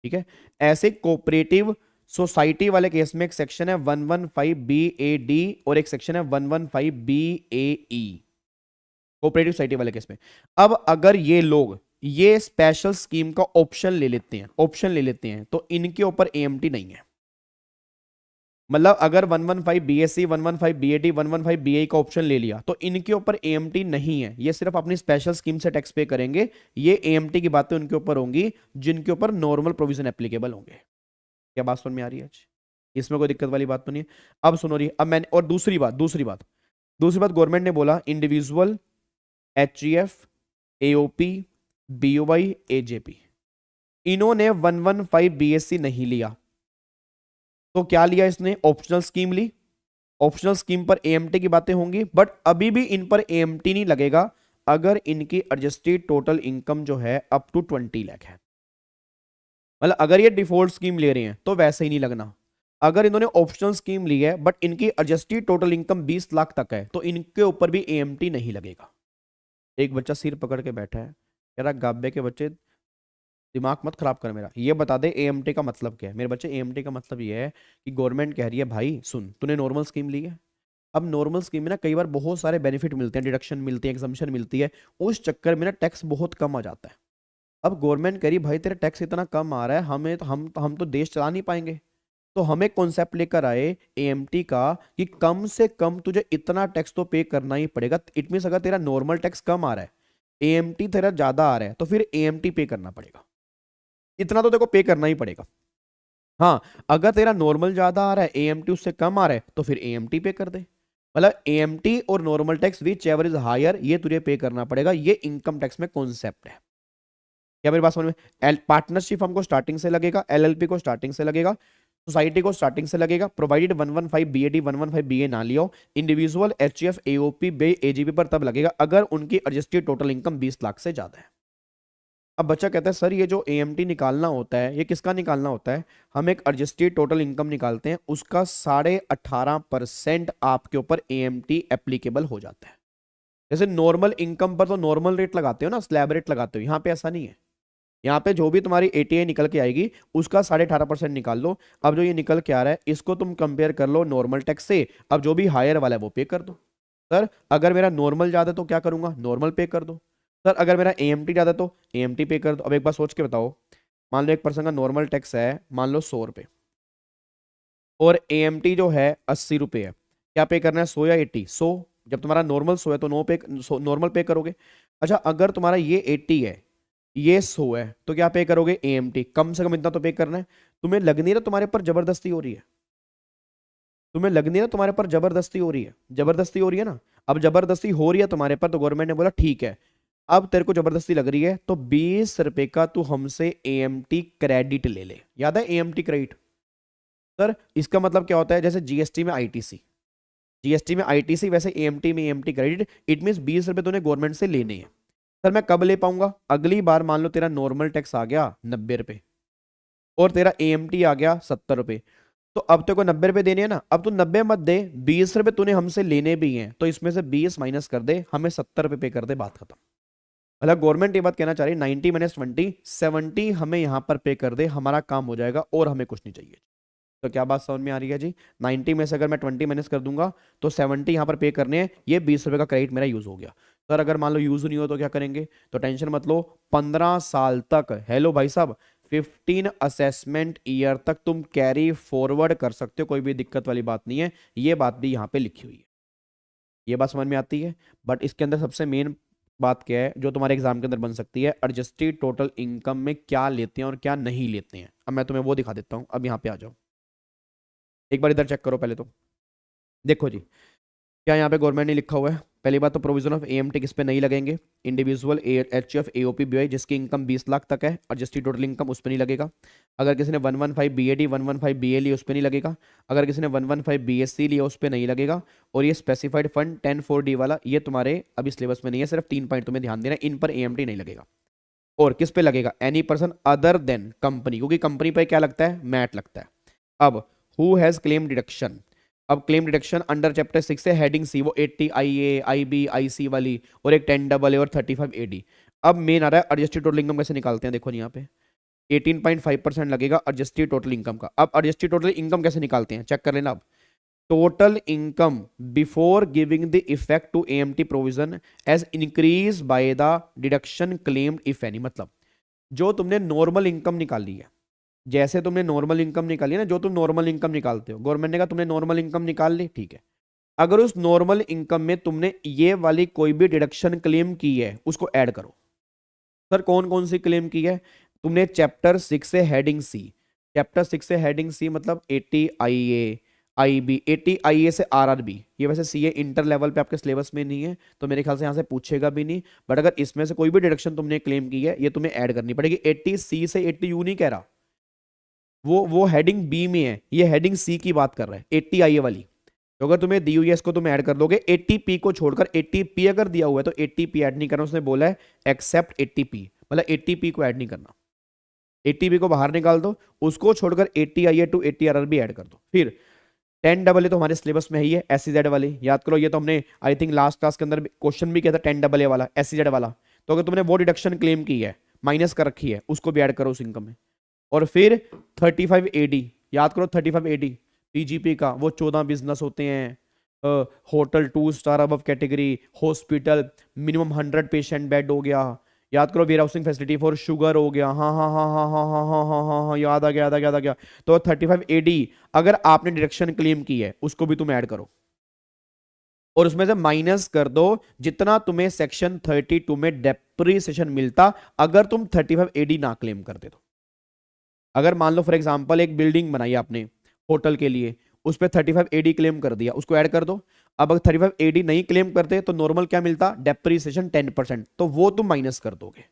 ठीक है। ऐसे कोऑपरेटिव सोसाइटी वाले केस में एक सेक्शन है 115 BAD और एक सेक्शन है 115 BAE, कोऑपरेटिव सोसाइटी वाले केस में। अब अगर ये लोग ये स्पेशल स्कीम का ऑप्शन ले लेते हैं, ऑप्शन ले लेते हैं, तो इनके ऊपर एएमटी नहीं है। मतलब अगर 115 BAC, 115 BAD, 115 BAE का ऑप्शन ले लिया, तो इनके ऊपर एएमटी नहीं है, ये सिर्फ अपनी स्पेशल स्कीम से टैक्स पे करेंगे। ये एएमटी की बातें उनके ऊपर होंगी जिनके ऊपर नॉर्मल प्रोविजन एप्लीकेबल होंगे। क्या बात समझ में आ रही है आज? इसमें कोई दिक्कत वाली बात तो नहीं है। अब सुनो रही, अब मैंने, और दूसरी बात गवर्नमेंट ने बोला इंडिविजुअल, एचजीएफ, एओपी, बीओवाई, एजेपी, इन्होंने 115 बीएससी नहीं लिया, तो क्या लिया इसने, ऑप्शनल स्कीम ली। ऑप्शनल स्कीम पर एएमटी की बातें होंगी, बट अभी भी इन पर एएमटी नहीं लगेगा अगर इनकी एडजस्टेड टोटल इनकम जो है अप टू 20 लाख है। मतलब अगर ये डिफॉल्ट स्कीम ले रहे हैं तो वैसे ही नहीं लगना। अगर इन्होंने ऑप्शनल स्कीम ली है बट इनकी एडजस्टेड टोटल इनकम 20 लाख तक है, तो इनके ऊपर भी एएमटी नहीं लगेगा। एक बच्चा सिर पकड़ के बैठा है, कह रहा गाबे के बच्चे दिमाग मत खराब कर मेरा, ये बता दे एएमटी का मतलब क्या है। मेरे बच्चे एएमटी का मतलब ये है कि गवर्नमेंट कह रही है भाई सुन, तूने नॉर्मल स्कीम ली है, अब नॉर्मल स्कीम में ना कई बार बहुत सारे बेनिफिट मिलते हैं, डिडक्शन मिलती है, एग्जम्पशन मिलती है, उस चक्कर में ना टैक्स बहुत कम आ जाता है। अब गवर्नमेंट कह रही भाई तेरा टैक्स इतना कम आ रहा है, हमें तो हम तो देश चला नहीं पाएंगे, तो हमें कॉन्सेप्ट लेकर आए एएमटी का कि कम से कम तुझे इतना टैक्स तो पे करना ही पड़ेगा। इट मीन्स अगर तेरा नॉर्मल टैक्स कम आ रहा है, एएमटी तेरा ज्यादा आ रहा है, तो फिर एएमटी पे करना पड़ेगा, इतना तो देखो पे करना ही पड़ेगा। हाँ, अगर तेरा नॉर्मल ज्यादा आ रहा है, एएमटी उससे कम आ रहा है, तो फिर एएमटी पे कर दे। मतलब एएमटी और normal tax whichever is higher, ये तुझे पे करना पड़ेगा, ये इनकम टैक्स में कॉन्सेप्ट है। क्या मेरी बात समझ में? पार्टनरशिप हमको स्टार्टिंग से लगेगा, एलएलपी को स्टार्टिंग से लगेगा, सोसाइटी को स्टार्टिंग से लगेगा, प्रोवाइडेड 115 बीएडी 115 बीए ना लियो। इंडिविजुअल, एचएफ, एओपी, बे, एजीपी पर तब लगेगा अगर उनकी एडजस्टेड टोटल इनकम 20 लाख से ज्यादा है। अब बच्चा कहता है सर ये जो एएमटी निकालना होता है ये किसका निकालना होता है? हम एक एडजस्टेड टोटल इनकम निकालते हैं, उसका 18.5% आपके ऊपर एएमटी एप्लीकेबल हो जाता है। जैसे नॉर्मल इनकम पर तो नॉर्मल रेट लगाते हो ना, स्लैब रेट लगाते हो, यहाँ पे ऐसा नहीं है। यहाँ पे जो भी तुम्हारी एटीआई निकल के आएगी उसका 18.5% निकाल लो। अब जो ये निकल के आ रहा है इसको तुम कंपेयर कर लो नॉर्मल टैक्स से, अब जो भी हायर वाला है वो पे कर दो। सर अगर मेरा नॉर्मल ज्यादा है तो क्या करूंगा, नॉर्मल पे कर दो। सर अगर मेरा एएमटी ज्यादा है तो एएमटी पे कर दो। अब एक बार सोच के बताओ, मान लो एक पर्सन का नॉर्मल टैक्स है मान लो 100 रुपये, और एएमटी जो है 80 रुपये है, क्या पे करना है, 100 या 80? 100। जब तुम्हारा नॉर्मल 100 है तो नॉर्मल पे करोगे। अच्छा अगर तुम्हारा ये 80 है, ये 100 है, तो क्या पे करोगे, एएमटी, कम से कम इतना तो पे करना है। तुम्हें लग नहीं रहा तुम्हारे ऊपर जबरदस्ती हो रही है? तुम्हें लगनी है ना तुम्हारे पर जबरदस्ती हो रही है, जबरदस्ती हो रही है ना। अब जबरदस्ती हो रही है तुम्हारे पर, तो गवर्नमेंट ने बोला ठीक है, अब तेरे को जबरदस्ती लग रही है तो 20 रुपए का तू हमसे एएमटी क्रेडिट ले ले। याद है एएमटी क्रेडिट? सर इसका मतलब क्या होता है, जैसे जीएसटी में आईटीसी, जीएसटी में आईटीसी वैसे एएमटी में एएमटी क्रेडिट। इट मीन 20 रुपए तूने गवर्नमेंट से लेने हैं। सर मैं कब ले पाऊंगा? अगली बार मान लो तेरा नॉर्मल टैक्स आ गया 90 रुपए और तेरा एएमटी आ गया 70 रुपए, तो अब तेरे को 90 रुपए देने हैं ना। अब तू 90 मत दे, 20 रुपए तूने हमसे लेने भी हैं, तो इसमें से 20 माइनस कर दे, हमें 70 रुपए पे कर दे, बात खत्म। मतलब गवर्नमेंट ये बात कहना चाह रही है 90 माइनस 20, 70 हमें यहां पर पे कर दे, हमारा काम हो जाएगा और हमें कुछ नहीं चाहिए। तो क्या बात समझ में आ रही है जी? 90 में से अगर मैं 20 माइनस कर दूंगा तो 70 यहां पर पे करने हैं, ये 20 रुपए का क्रेडिट मेरा यूज हो गया। सर अगर मान लो यूज नहीं हो तो क्या करेंगे? तो टेंशन मत लो, 15 साल तक, हेलो भाई साहब, 15 असेसमेंट ईयर तक तुम कैरी फॉरवर्ड कर सकते हो, कोई भी दिक्कत वाली बात नहीं है। ये बात भी यहाँ पे लिखी हुई है, ये बात समझ में आती है। बट इसके अंदर सबसे मेन बात क्या है जो तुम्हारे एग्जाम के अंदर बन सकती है, एडजस्टेड टोटल इनकम में क्या लेते हैं और क्या नहीं लेते हैं। अब मैं तुम्हें वो दिखा देता हूँ। अब यहाँ पे आ जाओ, एक बार इधर चेक करो पहले तो। देखो जी, क्या यहाँ पे गवर्नमेंट ने लिखा हुआ है? पहली बात तो प्रोविजन ऑफ एएमटी किस पे नहीं लगेंगे? इंडिविजुअल एचएफ एओपी बीवाई जिसकी इनकम 20 लाख तक है, एडजस्टेड टोटल इनकम उस पर नहीं लगेगा। अगर किसी ने 115 बीएडी 115 बीए लिया उस पर नहीं लगेगा। अगर किसी ने 115 बीएससी लिया उस पर नहीं लगेगा। और ये स्पेसिफाइड फंड 10(4)D वाला, ये तुम्हारे अभी सिलेबस में नहीं है, सिर्फ 3 पॉइंट तुम्हें ध्यान देना है, इन पर एएमटी नहीं लगेगा। और किस पे लगेगा? Any person other than company, क्योंकि कंपनी पे क्या लगता है? मैट लगता है। अब हु हैज क्लेम डिडक्शन, अब क्लेम डिडक्शन अंडर चैप्टर 6 से हेडिंग सी, वो 80 IA IB IC वाली, और एक 10AA और 35 AD। अब मेन आ रहा है एडजस्टेड टोटल इनकम कैसे निकालते हैं। देखो यहाँ पे 18.5% लगेगा एडजस्टेड टोटल इनकम का। अब एडजस्टेड टोटल इनकम कैसे निकालते हैं, चेक कर लेना। अब total income before giving the effect to AMT provision as increase by the deduction claimed if any. मतलब जो तुमने नॉर्मल इनकम निकाली है, जैसे तुमने नॉर्मल इनकम निकाली है ना, जो तुम नॉर्मल इनकम निकालते हो, गवर्नमेंट ने कहा तुमने नॉर्मल इनकम निकाल ली, ठीक है। अगर उस नॉर्मल इनकम में तुमने ये वाली कोई भी डिडक्शन क्लेम की है उसको ऐड करो। सर कौन कौन सी क्लेम की है? तुमने चैप्टर 6 से हेडिंग सी, चैप्टर 6 से हेडिंग सी मतलब 80 IA IB, 80 IA से RRB, ये वैसे CA इंटर लेवल पे आपके सिलेबस में नहीं है तो मेरे ख्याल से यहाँ से पूछेगा भी नहीं। बट अगर इसमें से कोई भी डिडक्शन तुमने क्लेम की है ये तुम्हें ऐड करनी पड़ेगी। 80C से 80U नहीं कह रहा, वो हेडिंग बी में है, ये हेडिंग सी की बात कर रहा है, 80 IA वाली। तो अगर तुम्हें दी हुई है इसको तुम ऐड कर दोगे। 80P को छोड़कर, 80P अगर दिया हुआ है तो 80P ऐड नहीं करना, उसने बोला है एक्सेप्ट 80P, मतलब 80P को ऐड नहीं करना। 80P को बाहर निकाल दो, उसको छोड़कर 80 IA टू 80 RRB ऐड कर दो। फिर 10AA तो हमारे सिलेबस में ही है, SEZ वाली, याद करो, ये तो हमने आई थिंक लास्ट क्लास के अंदर क्वेश्चन भी किया था, 10AA वाला SEZ वाला। तो अगर तुमने वो डिडक्शन क्लेम की है, माइनस कर रखी है, उसको भी ऐड करो उस इनकम में। और फिर 35 AD, याद करो 35 AD PGP का, वो 14 बिजनेस होते हैं, hotel 2 star above category, hospital minimum 100 patient bed हो गया, याद करो warehousing facility for sugar हो गया, हाँ हाँ हाँ हाँ हाँ हाँ हाँ हाँ हाँ हाँ, याद आ गया याद आ गया याद आ गया। तो 35 AD अगर आपने डिडक्शन क्लेम की है उसको भी तुम ऐड करो और उसमें से माइनस कर दो जितना तुम्हें सेक्शन 32 में डेप्रिसिएशन मिलता अगर तुम 35 AD ना क्लेम करते तो। अगर मान लो फॉर एग्जांपल एक बिल्डिंग बनाई आपने होटल के लिए, उस पर 35 AD क्लेम कर दिया, उसको ऐड कर दो। अब अगर 35 AD नहीं क्लेम करते तो नॉर्मल क्या मिलता? डेप्रिसिएशन 10%, तो वो तुम माइनस कर दोगे।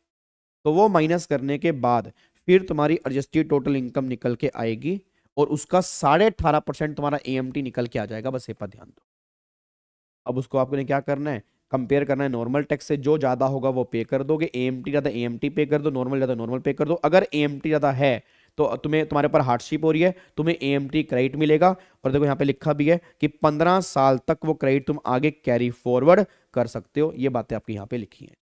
तो वो माइनस करने के बाद फिर तुम्हारी एडजस्टेड टोटल इनकम निकल के आएगी और उसका 18.5% तुम्हारा AMT निकल के आ जाएगा। बस ये पर ध्यान दो। अब उसको आपने क्या करना है? कंपेयर करना है नॉर्मल टैक्स से, जो ज्यादा होगा वो पे कर दोगे। AMT ज्यादा AMT पे कर दो, नॉर्मल ज्यादा नॉर्मल पे कर दो। अगर AMT ज्यादा है तो तुम्हारे ऊपर हार्डशिप हो रही है, तुम्हें AMT क्रेडिट मिलेगा। और देखो यहाँ पे लिखा भी है कि 15 साल तक वो क्रेडिट तुम आगे कैरी फॉरवर्ड कर सकते हो। ये बातें आपकी यहाँ पे लिखी हैं।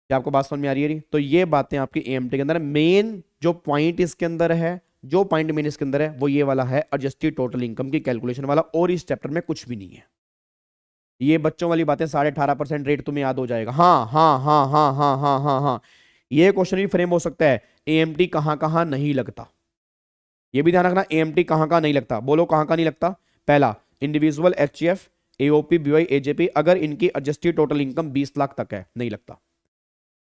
क्या आपको बात समझ में आ रही है? तो ये बातें आपकी AMT के अंदर, मेन जो पॉइंट इसके अंदर है, जो पॉइंट मेन इसके अंदर है वो ये वाला है, एडजस्टेड टोटल इनकम की कैलकुलेशन वाला। और इस चैप्टर में कुछ भी नहीं है। ये बच्चों वाली बातें, 18.5% रेट तुम्हें याद हो जाएगा। हाँ हाँ हाँ हाँ हाँ हाँ हाँ हाँ, ये क्वेश्चन भी फ्रेम हो सकता है, AMT कहां कहां नहीं लगता। ये भी ध्यान रखना, AMT कहां कहां नहीं लगता। बोलो कहां कहां नहीं लगता। पहला, individual HF AOP BY AJP अगर इनकी एडजस्टेड टोटल इनकम 20 लाख तक है, नहीं लगता।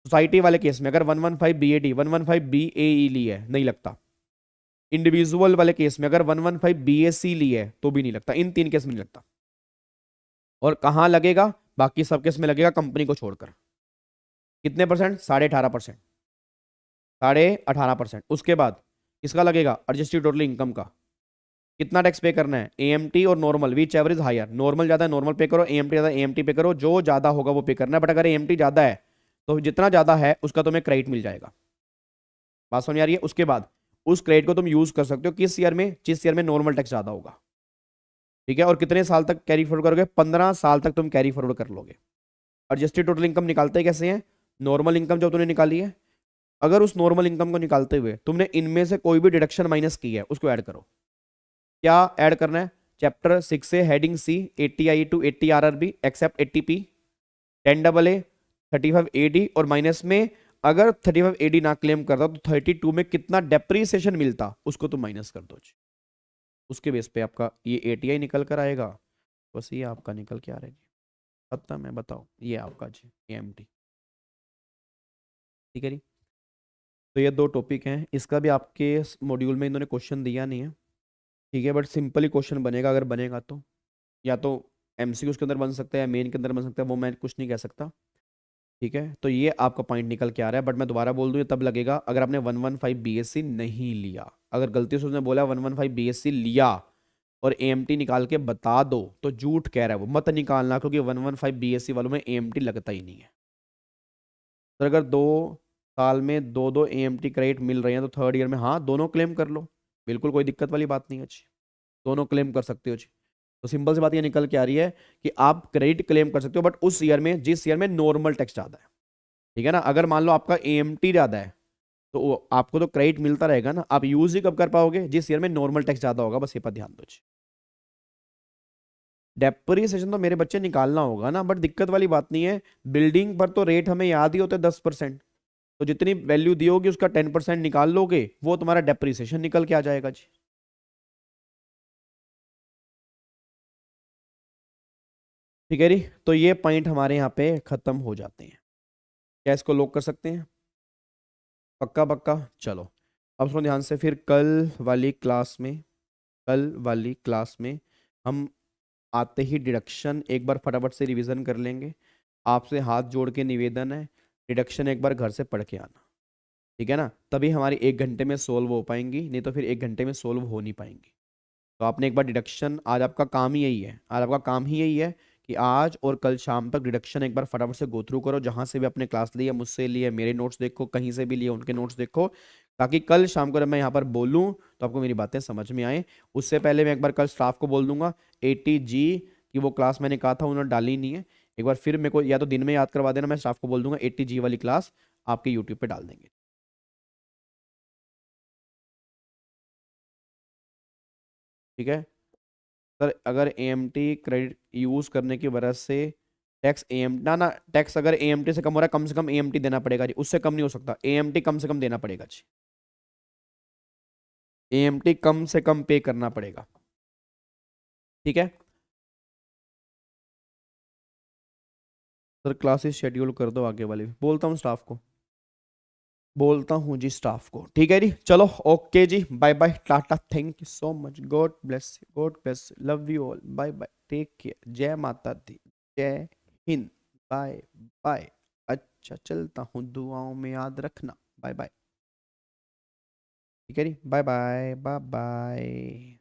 सोसाइटी वाले केस में अगर 115 BAD 115 BAE ली है, नहीं लगता। इंडिविजुअल वाले केस में अगर 115 बीएससी ली है तो भी नहीं लगता, इन 3 केस में नहीं लगता। और कहां लगेगा? बाकी सब केस में लगेगा कंपनी को छोड़कर। कितने परसेंट? 18.5%। 18.5%। उसके बाद किसका लगेगा? एडजस्टेड टोटल इनकम का। कितना टैक्स पे करना है? एएमटी और normal, whichever is higher. Normal ज्यादा है नॉर्मल पे करो, एएमटी ज्यादा एएमटी पे करो, जो ज्यादा होगा वो पे करना है। बट अगर एएमटी ज्यादा है तो जितना ज्यादा है उसका तुम्हें क्रेडिट मिल जाएगा। बात समझ आ रही है? उसके बाद उस क्रेडिट को तुम यूज कर सकते हो किस ईयर में? जिस ईयर में नॉर्मल टैक्स ज्यादा होगा। ठीक है? और कितने साल तक कैरी फॉरवर्ड करोगे? 15 साल तक तुम कैरी फॉरवर्ड कर लोगे। एडजस्टेड टोटल इनकम निकालते कैसे हैं? नॉर्मल इनकम जब तुमने निकाली है, अगर उस नॉर्मल इनकम को निकालते हुए तुमने इनमें से कोई भी डिडक्शन माइनस की है उसको ऐड करो। क्या ऐड करना है? चैप्टर 6 से heading C 80 to 80 RRB except 80 P 10 double A 35 AD और माइनस में अगर 35 एडी ना क्लेम करता तो 32 में कितना डेप्रीसिएशन मिलता उसको तुम माइनस कर दो। उसके बेस पे आपका ये एटीआई निकल कर आएगा। बस ये आपका निकल के आ रहा है। पता मैं बताओ, ये आपका जी एएमटी। ठीक है जी। तो ये 2 टॉपिक हैं, इसका भी आपके मॉड्यूल में इन्होंने क्वेश्चन दिया नहीं है। ठीक है, बट सिंपल ही क्वेश्चन बनेगा अगर बनेगा तो, या तो एमसीक्यू के अंदर बन सकता है या मेन के अंदर बन सकता है, वो मैं कुछ नहीं कह सकता। ठीक है, तो ये आपका पॉइंट निकल के आ रहा है। बट मैं दोबारा बोल दूं ये तब लगेगा अगर आपने 115 बीएससी नहीं लिया। अगर गलती से उसने बोला 115 बीएससी लिया और एएमटी निकाल के बता दो तो झूठ कह रहा है वो, मत निकालना, क्योंकि 115 बीएससी वालों में एएमटी लगता ही नहीं है। तो अगर 2 साल में 2 एएमटी क्रेडिट मिल रहे हैं तो थर्ड ईयर में हाँ दोनों क्लेम कर लो, बिल्कुल कोई दिक्कत वाली बात नहीं है जी, दोनों क्लेम कर सकते हो जी। तो सिंपल सी बात ये निकल के आ रही है कि आप क्रेडिट क्लेम कर सकते हो बट उस ईयर में जिस ईयर में नॉर्मल टैक्स ज्यादा है। ठीक है ना? अगर मान लो आपका एएमटी ज्यादा है तो आपको तो क्रेडिट मिलता रहेगा ना, आप यूज ही कब कर पाओगे? जिस ईयर में नॉर्मल टैक्स ज्यादा होगा, बस ये पर ध्यान दो जी। डेप्रिसिएशन तो मेरे बच्चे निकालना होगा ना, बट दिक्कत वाली बात नहीं है। बिल्डिंग पर तो रेट हमें याद ही होता है 10%, तो जितनी वैल्यू दी होगी उसका 10% निकाल लोगे, वो तुम्हारा डेप्रिसिएशन निकल के आ जाएगा जी। ठीक है जी, तो ये पॉइंट हमारे यहाँ पे खत्म हो जाते हैं। क्या इसको लॉक कर सकते हैं? पक्का पक्का। चलो अब सुनो ध्यान से, फिर कल वाली क्लास में हम आते ही डिडक्शन एक बार फटाफट से रिवीजन कर लेंगे। आपसे हाथ जोड़ के निवेदन है, डिडक्शन एक बार घर से पढ़ के आना। ठीक है ना? तभी हमारी 1 घंटे में सोल्व हो पाएंगी, नहीं तो फिर 1 घंटे में सोल्व हो नहीं पाएंगी। तो आपने एक बार डिडक्शन, आज आपका काम ही यही है, आज आपका काम ही यही है कि आज और कल शाम तक डिडक्शन एक बार फटाफट से गो थ्रू करो, जहां से भी अपने क्लास लिए, मुझसे लिए, मेरे नोट्स देखो, कहीं से भी लिए उनके नोट्स देखो, ताकि कल शाम को जब मैं यहाँ पर बोलूँ तो आपको मेरी बातें समझ में आए। उससे पहले मैं एक बार कल स्टाफ को बोल दूंगा 80G की वो क्लास मैंने कहा था उन्होंने डाली नहीं है, एक बार फिर मेरे को या तो दिन में याद करवा देना, मैं स्टाफ को बोल दूंगा 80G वाली क्लास आपके यूट्यूब पे डाल देंगे। ठीक है सर, अगर एएमटी क्रेडिट यूज करने की वजह से टैक्स एएम ना ना टैक्स अगर एएमटी से कम हो रहा है, कम से कम एएमटी देना पड़ेगा जी, उससे कम नहीं हो सकता, एएमटी कम से कम देना पड़ेगा जी, एएमटी कम से कम पे करना पड़ेगा। ठीक है सर, क्लासेस शेड्यूल कर दो आगे वाले, बोलता हूँ स्टाफ को, बोलता हूँ जी स्टाफ को। ठीक है जी, चलो ओके जी, bye bye, tata, thank you so much, God bless, love you all, bye bye, take care, जय माता दी, जय हिंद, बाय बाय। अच्छा चलता हूँ, दुआओं में याद रखना, बाय बाय। ठीक है जी, बाय बाय बाय बाय।